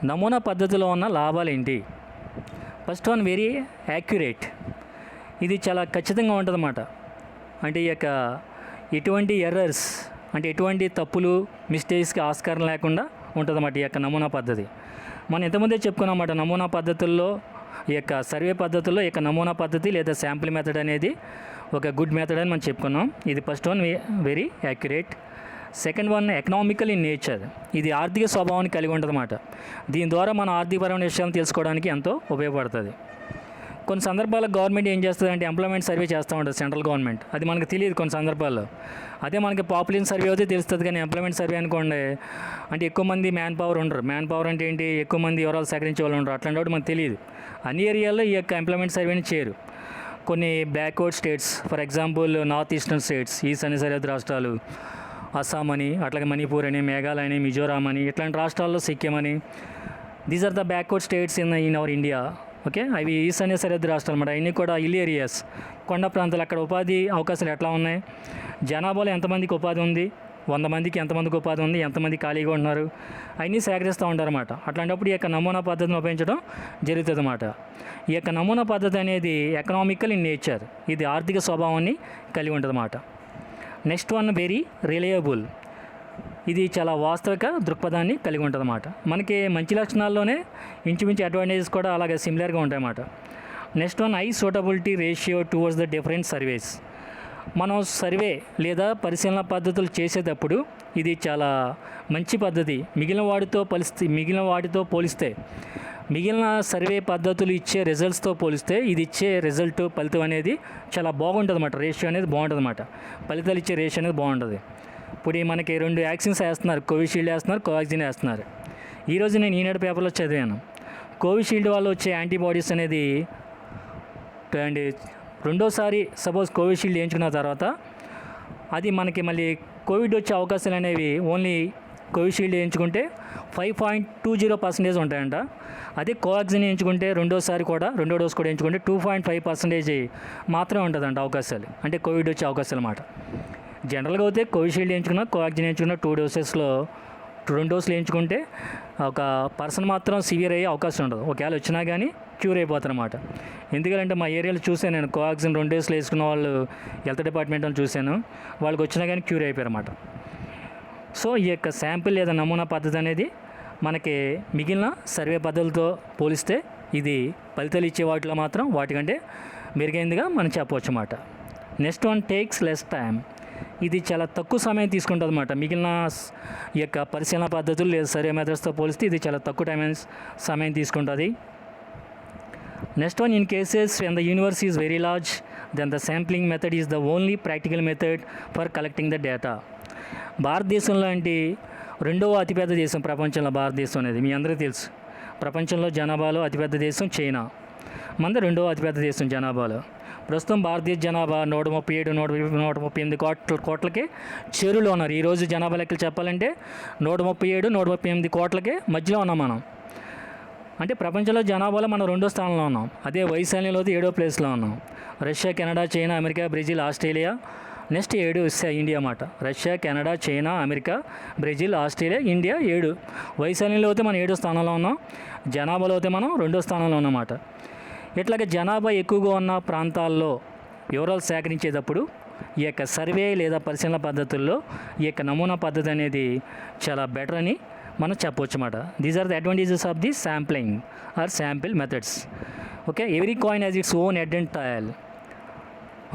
నమూనా పద్ధతిలో ఉన్న లాభాలు ఏంటి? First one, very accurate. ఇది చాలా ఖచ్చితంగా ఉంటుందన్నమాట. అంటే ఈ యొక్క ఎటువంటి ఎర్రర్స్ అంటే ఎటువంటి తప్పులు మిస్టేక్స్కి ఆస్కారం లేకుండా ఉంటుందన్నమాట ఈ యొక్క నమూనా పద్ధతి. మనం ఇంతకుముందే చెప్పుకున్నమాట, నమూనా పద్ధతుల్లో ఈ యొక్క సర్వే పద్ధతుల్లో ఈ యొక్క నమూనా పద్ధతి లేదా శాంపిల్ మెథడ్ అనేది ఒక గుడ్ మెథడ్ అని మనం చెప్పుకున్నాం. ఇది first one very accurate. Second one economical in nature. ఇది ఆర్థిక స్వభావాన్ని కలిగి ఉంటుందన్నమాట. దీని ద్వారా మన ఆర్థికపరమైన విషయాలను తెలుసుకోవడానికి ఎంతో ఉపయోగపడుతుంది. కొన్ని సందర్భాల్లో గవర్నమెంట్ ఏం చేస్తుంది అంటే ఎంప్లాయ్మెంట్ సర్వే చేస్తూ ఉంటుంది, సెంట్రల్ గవర్నమెంట్. అది మనకు తెలియదు కొన్ని సందర్భాల్లో. అదే మనకి పాపులేషన్ సర్వే అయితే తెలుస్తుంది. కానీ ఎంప్లాయ్మెంట్ సర్వే అనుకోండి, అంటే ఎక్కువ మంది మ్యాన్ పవర్ ఉండరు. మ్యాన్ పవర్ అంటే ఏంటి, ఎక్కువ మంది వివరాలు సేకరించే వాళ్ళు ఉండరు. అట్లాంటి వాటి మనకు తెలియదు. అన్ని ఏరియాల్లో ఈ యొక్క ఎంప్లాయ్మెంట్ సర్వేని చేయరు. కొన్ని backward states, for example north eastern states, ఈశాన్య సరిహద్దు రాష్ట్రాలు, అస్సాం అని, అట్లాగే మణిపూర్ అని, మేఘాలయ అని, మిజోరాం అని, ఇట్లాంటి రాష్ట్రాల్లో సిక్కిం అని, these are the backward states in our India. Okay, అవి ఈశాన్య సరిహద్దు రాష్ట్రాలు అన్నమాట. అవన్నీ కూడా హిల్ ఏరియాస్, కొండ ప్రాంతాలు. అక్కడ ఉపాధి అవకాశాలు ఎట్లా ఉన్నాయి, జనాభాలో ఎంతమందికి ఉపాధి ఉంది, 100 మందికి ఎంతమందికి ఉపాధి ఉంది, ఎంతమంది ఖాళీగా ఉంటున్నారు, అవన్నీ సేకరిస్తూ ఉంటారన్నమాట. అట్లాంటప్పుడు ఈ యొక్క నమూనా పద్ధతిని ఉపయోగించడం జరుగుతుంది అన్నమాట. ఈ యొక్క నమూనా పద్ధతి అనేది ఎకనామికల్ ఇన్ నేచర్. ఇది ఆర్థిక స్వభావాన్ని కలిగి ఉంటుంది అన్నమాట. Next one very reliable. ఇది చాలా వాస్తవిక దృక్పథాన్ని కలిగి ఉంటుంది అన్నమాట. మనకి మంచి లక్షణాల్లోనే ఇంచుమించు అడ్వాంటేజెస్ కూడా అలాగే సిమిలర్గా ఉంటాయన్నమాట. Next one high suitability ratio towards the different surveys. మనం సర్వే లేదా పరిశీలన పద్ధతులు చేసేటప్పుడు ఇది చాలా మంచి పద్ధతి. మిగిలిన వాటితో పోలిస్తే మిగిలిన సర్వే పద్ధతులు ఇచ్చే రిజల్ట్స్తో పోలిస్తే ఇది ఇచ్చే ఫలితం అనేది చాలా బాగుంటుంది అన్నమాట. రేషియో అనేది బాగుంటుంది అన్నమాట. ఫలితాలు ఇచ్చే రేషియో అనేది బాగుంటుంది. ఇప్పుడు మనకి 2 వ్యాక్సిన్స్ వేస్తున్నారు, కోవిషీల్డ్ వేస్తున్నారు, కోవాక్సిన్ వేస్తున్నారు. ఈరోజు నేను ఈనాడు పేపర్లో చదివాను, కోవిషీల్డ్ వల్ల వచ్చే యాంటీబాడీస్ అనేది అండ్ రెండోసారి సపోజ్ కోవిషీల్డ్ వేయించుకున్న తర్వాత అది మనకి మళ్ళీ కోవిడ్ వచ్చే అవకాశాలు అనేవి ఓన్లీ కోవిషీల్డ్ వేయించుకుంటే 5.20% ఉంటాయంట. అదే కోవాక్సిన్ వేయించుకుంటే రెండో డోస్ కూడా వేయించుకుంటే 2.5% మాత్రమే ఉంటుందంట అవకాశాలు, అంటే కోవిడ్ వచ్చే అవకాశాలు అన్నమాట. జనరల్గా అయితే కోవిషీల్డ్ వేయించుకున్న, కోవాక్సిన్ వేయించుకున్న 2 డోసెస్లో 2 డోసులు వేయించుకుంటే ఒక పర్సన్ మాత్రం సివియర్ అయ్యే అవకాశం ఉండదు. ఒకవేళ వచ్చినా కానీ క్యూర్ అయిపోతారు అన్నమాట. ఎందుకంటే మా ఏరియాలో చూసాను నేను, కోవాక్సిన్ 2 డోసులు వేసుకున్న వాళ్ళు హెల్త్ డిపార్ట్మెంట్లో చూశాను, వాళ్ళకి వచ్చినా కానీ క్యూర్ అయిపోయారు అన్నమాట. సో ఈ యొక్క శాంపిల్ లేదా నమూనా పద్ధతి అనేది మనకి మిగిలిన సర్వే పద్ధతులతో పోలిస్తే ఇది ఫలితాలు ఇచ్చే వాటిలో మాత్రం వాటికంటే మెరుగైందిగా మనం చెప్పవచ్చు అన్నమాట. Next one takes less time. ఇది చాలా తక్కువ సమయం తీసుకుంటుంది అన్నమాట. మిగిలిన ఈ యొక్క పరిశీలన పద్ధతులు లేదా సర్వే మెథడ్స్తో పోలిస్తే ఇది చాలా తక్కువ సమయం తీసుకుంటుంది. Next one, in cases when the universe is very large then the sampling method is the only practical method for collecting the data. భారతదేశం లాంటి 2వ అతిపెద్ద దేశం ప్రపంచంలో భారతదేశం అనేది మీ అందరికీ తెలుసు. ప్రపంచంలో జనాభాలో అతిపెద్ద దేశం చైనా, మనది 2వ అతిపెద్ద దేశం జనాభాలో. ప్రస్తుతం భారతదేశ జనాభా 137-138 కోట్లకి చేరులో ఉన్నారు. ఈరోజు జనాభా లెక్కలు చెప్పాలంటే 138 కోట్లకి మధ్యలో ఉన్నాం మనం. అంటే ప్రపంచంలో జనాభాలో మనం 2వ స్థానంలో ఉన్నాం. అదే వైశాల్యంలో 7వ ప్లేస్లో ఉన్నాం. Russia, Canada, China, America, Brazil, Australia, next 7 India అన్నమాట. Russia, Canada, China, America, Brazil, Australia, India 7. వైశాల్యంలో అయితే మనం 7వ స్థానంలో ఉన్నాం. జనాభాలో అయితే మనం 2వ స్థానంలో ఉన్నమాట. ఇట్లాగే జనాభా ఎక్కువగా ఉన్న ప్రాంతాల్లో వివరాలు సేకరించేటప్పుడు ఈ యొక్క సర్వే లేదా పరిశీలన పద్ధతుల్లో ఈ యొక్క నమూనా పద్ధతి అనేది చాలా బెటర్ అని మనం చెప్పవచ్చు అన్నమాట. These are the advantages of the sampling or sample methods. Okay, every coin has its own head and tail.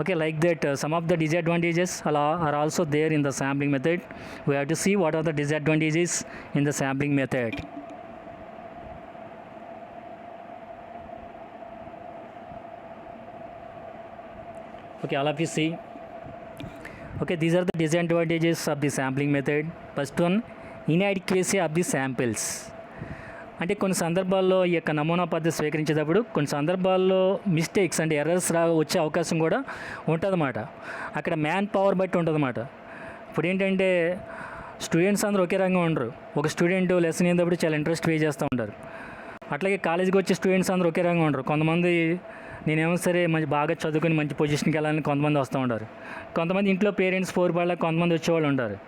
Okay, like that some of the disadvantages are also there in the sampling method. We have to see what are the disadvantages in the sampling method. Okay, all of you see. Okay, these are the disadvantages of the sampling method. First one, inadequacy of the samples. అంటే కొన్ని సందర్భాల్లో ఈ యొక్క నమూనా పద్ధతి స్వీకరించేటప్పుడు కొన్ని సందర్భాల్లో మిస్టేక్స్ అంటే ఎర్రర్స్ వచ్చే అవకాశం కూడా ఉంటుందన్నమాట. అక్కడ మ్యాన్ పవర్ బట్టి ఉంటుందన్నమాట. ఇప్పుడు ఏంటంటే స్టూడెంట్స్ అందరూ ఒకే రంగం ఉండరు. ఒక స్టూడెంట్ లెసన్ అయినప్పుడు చాలా ఇంట్రెస్ట్ పే చేస్తూ ఉంటారు. అట్లాగే కాలేజీకి వచ్చే స్టూడెంట్స్ అందరూ ఒకే రంగం ఉండరు. కొంతమంది నేనేమో సరే బాగా చదువుకుని మంచి పొజిషన్కి వెళ్ళాలని కొంతమంది వస్తూ ఉంటారు. కొంతమంది ఇంట్లో పేరెంట్స్ పోరుపడలేక కొంతమంది వచ్చేవాళ్ళు ఉంటారు.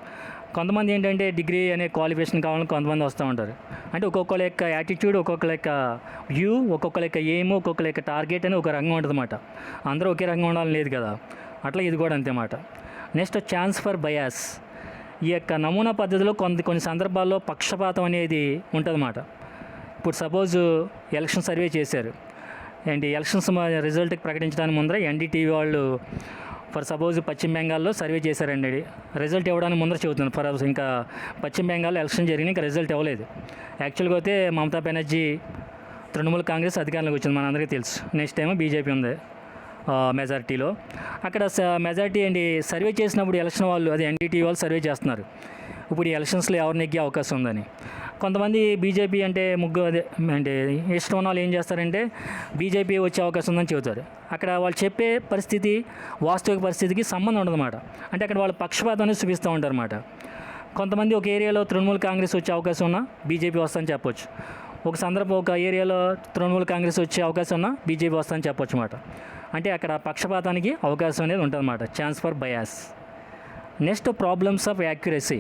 కొంతమంది ఏంటంటే డిగ్రీ అనే క్వాలిఫికేషన్ కావాలని కొంతమంది వస్తూ ఉంటారు. అంటే ఒక్కొక్కరి యొక్క యాటిట్యూడ్, ఒక్కొక్కరి యొక్క వ్యూ, ఒక్కొక్కరి యొక్క ఎయిమ్, ఒక్కొక్కరి యొక్క టార్గెట్ అని ఒక రంగం ఉంటుందన్నమాట. అందరూ ఒకే రంగం ఉండాలని లేదు కదా, అట్లా ఇది కూడా అంతేమాట. Next chance for bias. ఈ యొక్క నమూనా పద్ధతిలో కొన్ని సందర్భాల్లో పక్షపాతం అనేది ఉంటుందన్నమాట. ఇప్పుడు సపోజ్ ఎలక్షన్ సర్వే చేశారు, ఏంటి ఎలక్షన్స్ రిజల్ట్కి ప్రకటించడానికి ముందర ఎన్డీటీవీ వాళ్ళు ఫర్ సపోజ్ పశ్చిమ బెంగాల్లో సర్వే చేశారండి, రిజల్ట్ ఇవ్వడానికి ముందర చెబుతుంది. ఇంకా పశ్చిమ బెంగాల్లో ఎలక్షన్ జరిగిన ఇంకా రిజల్ట్ ఇవ్వలేదు. యాక్చువల్గా అయితే మమతా బెనర్జీ తృణమూల్ కాంగ్రెస్ అధికారంలోకి వచ్చింది, మనందరికీ తెలుసు. నెక్స్ట్ టైం బీజేపీ ఉంది మెజారిటీలో. అక్కడ మెజారిటీ అండి సర్వే చేసినప్పుడు ఎలక్షన్ వాళ్ళు, అది ఎన్డీటీ వాళ్ళు సర్వే చేస్తున్నారు ఇప్పుడు ఈ ఎలక్షన్స్లో ఎవరు నెగ్గే అవకాశం ఉందని. కొంతమంది బీజేపీ అంటే అంటే ఇష్టం ఉన్న వాళ్ళు ఏం చేస్తారంటే బీజేపీ వచ్చే అవకాశం ఉందని చెబుతారు. అక్కడ వాళ్ళు చెప్పే పరిస్థితి వాస్తవిక పరిస్థితికి సంబంధం ఉండదన్నమాట. అంటే అక్కడ వాళ్ళు పక్షపాతాన్ని చూపిస్తూ ఉంటారు అన్నమాట. కొంతమంది ఒక ఏరియాలో తృణమూల్ కాంగ్రెస్ వచ్చే అవకాశం ఉన్నా బీజేపీ వస్తుందని చెప్పొచ్చు. ఒక ఏరియాలో తృణమూల్ కాంగ్రెస్ వచ్చే అవకాశం ఉన్నా బీజేపీ వస్తుందని చెప్పొచ్చు అన్నమాట. అంటే అక్కడ పక్షపాతానికి అవకాశం అనేది ఉంటుందన్నమాట, chance for bias. Next problems of accuracy.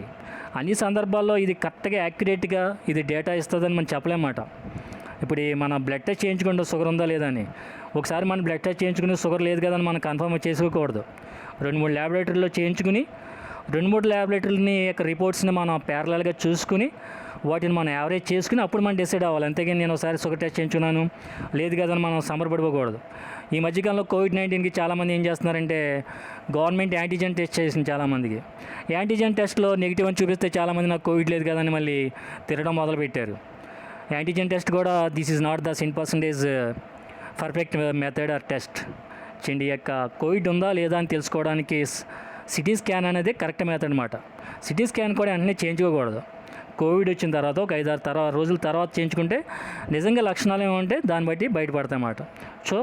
అన్ని సందర్భాల్లో ఇది కరెక్ట్గా యాక్యురేట్గా ఇది డేటా ఇస్తుందని మనం చెప్పలేమాట. ఇప్పుడు మన బ్లడ్ టెస్ట్ చేయించుకుంటే షుగర్ ఉందా లేదా అని, ఒకసారి మనం బ్లడ్ టెస్ట్ చేయించుకుని షుగర్ లేదు కదా అని మనం కన్ఫర్మ్ చేసుకోకూడదు. 2-3 ల్యాబొరేటరీలో చేయించుకుని 2-3 ల్యాబొరేటరీని యొక్క రిపోర్ట్స్ని మనం ప్యారలల్గా చూసుకుని వాటిని మనం యావరేజ్ చేసుకుని అప్పుడు మనం డిసైడ్ అవ్వాలి. అంతేగాని నేను ఒకసారి షుగర్ టెస్ట్ చేయించుకున్నాను లేదు కదా అని మనం సంబరపడిపోకూడదు. ఈ మధ్యకాలంలో కోవిడ్-19కి చాలామంది ఏం చేస్తున్నారంటే గవర్నమెంట్ యాంటీజెన్ టెస్ట్ చేసింది చాలామందికి. యాంటీజెన్ టెస్ట్లో నెగిటివ్ అని చూపిస్తే చాలామంది నాకు కోవిడ్ లేదు కదా అని మళ్ళీ తిరగడం మొదలుపెట్టారు. యాంటీజెన్ టెస్ట్ కూడా this is not the 100% perfect method or test. ఈ యొక్క కోవిడ్ ఉందా లేదా అని తెలుసుకోవడానికి సిటీ స్కాన్ అనేది కరెక్ట్ మెథడ్ అనమాట. సిటీ స్కాన్ కూడా వెంటనే చేయించుకోకూడదు. కోవిడ్ వచ్చిన తర్వాత ఒక 5-6 రోజుల తర్వాత చేయించుకుంటే నిజంగా లక్షణాలు ఏమంటే దాన్ని బట్టి బయటపడతాయి అన్నమాట. సో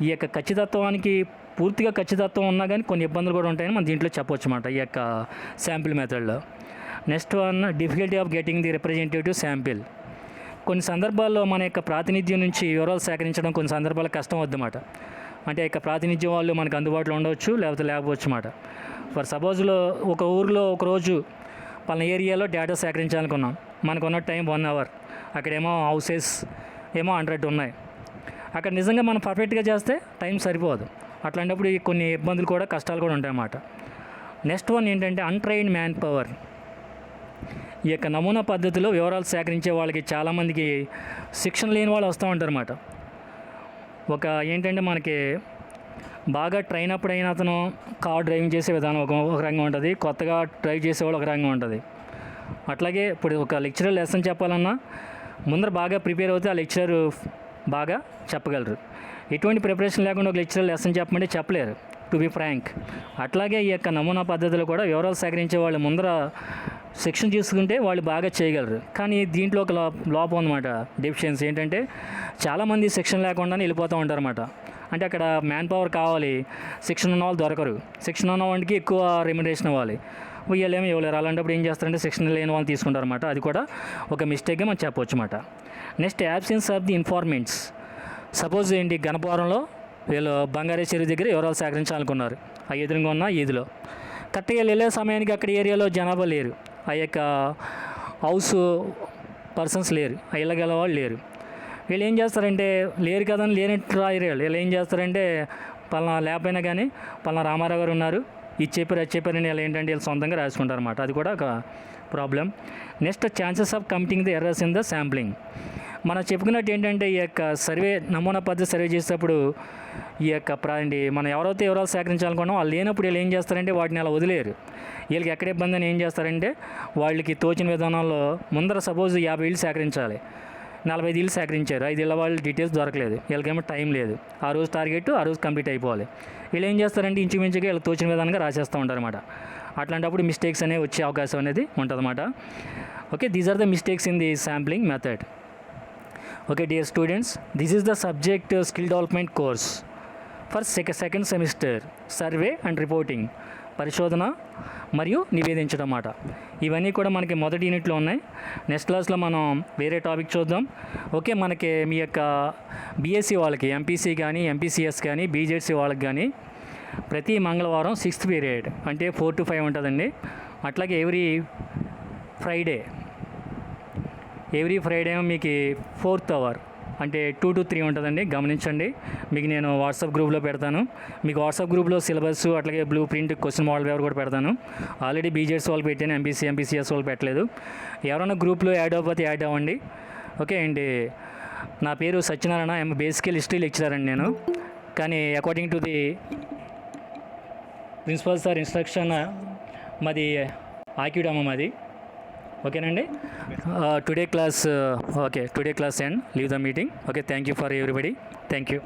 ఈ యొక్క ఖచ్చితత్వానికి పూర్తిగా ఖచ్చితత్వం ఉన్నా కానీ కొన్ని ఇబ్బందులు కూడా ఉంటాయని మనం దీంట్లో చెప్పవచ్చు అన్నమాట ఈ యొక్క శాంపిల్ మెథడ్లో. Next one, difficulty of getting the representative sample. కొన్ని సందర్భాల్లో మన యొక్క ప్రాతినిధ్యం నుంచి వివరాలు సేకరించడం కొన్ని సందర్భాల్లో కష్టం అవుద్దన్నమాట. అంటే యొక్క ప్రాతినిధ్యం వాళ్ళు మనకు అందుబాటులో ఉండవచ్చు లేకపోవచ్చు అన్నమాట. ఫర్ సపోజ్లో ఒక ఊరిలో ఒకరోజు పలానా ఏరియాలో డేటా సేకరించాలనుకున్నాం, మనకున్న టైం 1 అవర్, అక్కడేమో హౌసెస్ ఏమో 100 ఉన్నాయి. అక్కడ నిజంగా మనం పర్ఫెక్ట్గా చేస్తే టైం సరిపోదు. అట్లాంటప్పుడు కొన్ని ఇబ్బందులు కూడా కష్టాలు కూడా ఉంటాయన్నమాట. నెక్స్ట్ వన్ ఏంటంటే అన్ట్రైన్డ్ మ్యాన్ పవర్. ఈ యొక్క నమూనా పద్ధతిలో వివరాలు సేకరించే వాళ్ళకి చాలామందికి శిక్షణ లేని వాళ్ళు వస్తూ ఉంటారు అన్నమాట. ఏంటంటే మనకి బాగా ట్రైన్ అప్ అయిన అతను కార్ డ్రైవింగ్ చేసే విధానం ఒక రంగం ఉంటుంది, కొత్తగా డ్రైవ్ చేసేవాళ్ళు ఒక రంగం ఉంటుంది. అట్లాగే ఇప్పుడు ఒక లెక్చరర్ లెసన్ చెప్పాలన్నా ముందర బాగా ప్రిపేర్ అవుతే ఆ లెక్చరర్ బాగా చెప్పగలరు. ఎటువంటి ప్రిపరేషన్ లేకుండా ఒక లెక్చరర్ లెసన్ చెప్పమంటే చెప్పలేరు, టు బి ఫ్రాంక్. అట్లాగే ఈ యొక్క నమూనా పద్ధతిలో కూడా వివరాలు సేకరించే వాళ్ళు ముందర శిక్షణ తీసుకుంటే వాళ్ళు బాగా చేయగలరు. కానీ దీంట్లో ఒక లోపం ఉందన్నమాట, డెఫిషియన్సీ. ఏంటంటే చాలామంది శిక్షణ లేకుండానే వెళ్ళిపోతూ ఉంటారన్నమాట. అంటే అక్కడ మ్యాన్ పవర్ కావాలి, శిక్షణ ఉన్న వాళ్ళు దొరకరు. శిక్షణ ఉన్న వాడికి ఎక్కువ రెమ్యునరేషన్ ఇవ్వాలి, వీళ్ళేమో ఇవ్వలేరు. అలాంటప్పుడు ఏం చేస్తారంటే శిక్షణ లేని వాళ్ళు తీసుకుంటారన్నమాట. అది కూడా ఒక మిస్టేక్గా మనం చెప్పవచ్చు అన్నమాట. Next, absence of the informants. Suppose గణపవరంలో వీళ్ళు బంగారే చెరువు దగ్గర వివరాలు సేకరించాలనుకున్నారు, ఆ ఎదురుగా ఉన్న ఈదిలో. కరెక్ట్గా వెళ్ళే సమయానికి అక్కడ ఏరియాలో జనాభా లేరు, ఆ యొక్క హౌస్ పర్సన్స్ లేరు, ఆ ఇళ్ళగల వాళ్ళు లేరు. వీళ్ళు ఏం చేస్తారంటే లేరు కదని లేనట్టు రాయరు. వీళ్ళు ఏం చేస్తారంటే పలానా లేకపోయినా కానీ పలానా రామారావు గారు ఉన్నారు, ఇది చెప్పారని వీళ్ళు వీళ్ళు సొంతంగా రాసుకుంటారు అన్నమాట. అది కూడా ఒక problem. Next, chances of committing the errors in the sampling. మనం చెప్పుకున్నట్టు ఏంటంటే ఈ యొక్క నమూనా పద్ధతి సర్వే చేసేటప్పుడు ఈ యొక్క మనం ఎవరైతే వివరాలు సేకరించాలనుకున్నామో వాళ్ళు లేనప్పుడు వీళ్ళు ఏం చేస్తారంటే వాటిని అలా వదిలేరు. వీళ్ళకి ఎక్కడ ఇబ్బంది అని ఏం చేస్తారంటే వాళ్ళకి తోచిన విధానంలో ముందర సపోజ్ 50 ఇళ్ళు సేకరించాలి, 45 ఇళ్ళు సేకరించారు, 5 ఇళ్ళ వాళ్ళ డీటెయిల్స్ దొరకలేదు, వీళ్ళకేమో టైం లేదు, ఆ రోజు టార్గెట్ ఆ రోజు కంప్లీట్ అయిపోవాలి. వీళ్ళు ఏం చేస్తారంటే ఇంచుమించుగా వీళ్ళు తోచిన విధానంగా రాసేస్తూ ఉంటారు అన్నమాట. అట్లాంటప్పుడు మిస్టేక్స్ అనేవి వచ్చే అవకాశం అనేది ఉంటుందన్నమాట. Okay, these are the mistakes in the sampling method. Okay dear students, this is the subject skill development course for second semester, survey and reporting, పరిశోధన మరియు నివేదించడం అన్నమాట. ఇవన్నీ కూడా మనకి మొదటి యూనిట్లో ఉన్నాయి. నెక్స్ట్ క్లాస్లో మనం వేరే టాపిక్ చూద్దాం. ఓకే, మనకి మీ యొక్క బీఎస్సీ వాళ్ళకి ఎంపీసీ కానీ ఎంపీసీఎస్ కానీ బీజెడ్సీ వాళ్ళకి కానీ ప్రతి మంగళవారం 6th పీరియడ్ అంటే 4 to 5 ఉంటుందండి. అట్లాగే ఎవ్రీ ఫ్రైడే మీకు 4th అవర్ అంటే 2 to 3 ఉంటుందండి. గమనించండి, మీకు నేను వాట్సాప్ గ్రూప్లో పెడతాను. మీకు వాట్సాప్ గ్రూప్లో సిలబస్ అట్లాగే blue print question model paper కూడా పెడతాను. ఆల్రెడీ బీజెడ్స్ వాళ్ళు పెట్టాను, ఎంపీసీఎస్ వాళ్ళు పెట్టలేదు. ఎవరైనా గ్రూప్లో యాడ్ అవ్వకపోతే యాడ్ అవ్వండి. ఓకే అండి, నా పేరు సత్యనారాయణ, బేసికల్ హిస్టరీ లెక్చరర్ అండి నేను. కానీ according to the principal sir instruction మాది ఆక్యూడమ్మ మాది. ఓకేనండి. Today class end. Leave the meeting. Okay, thank you for everybody. Thank you.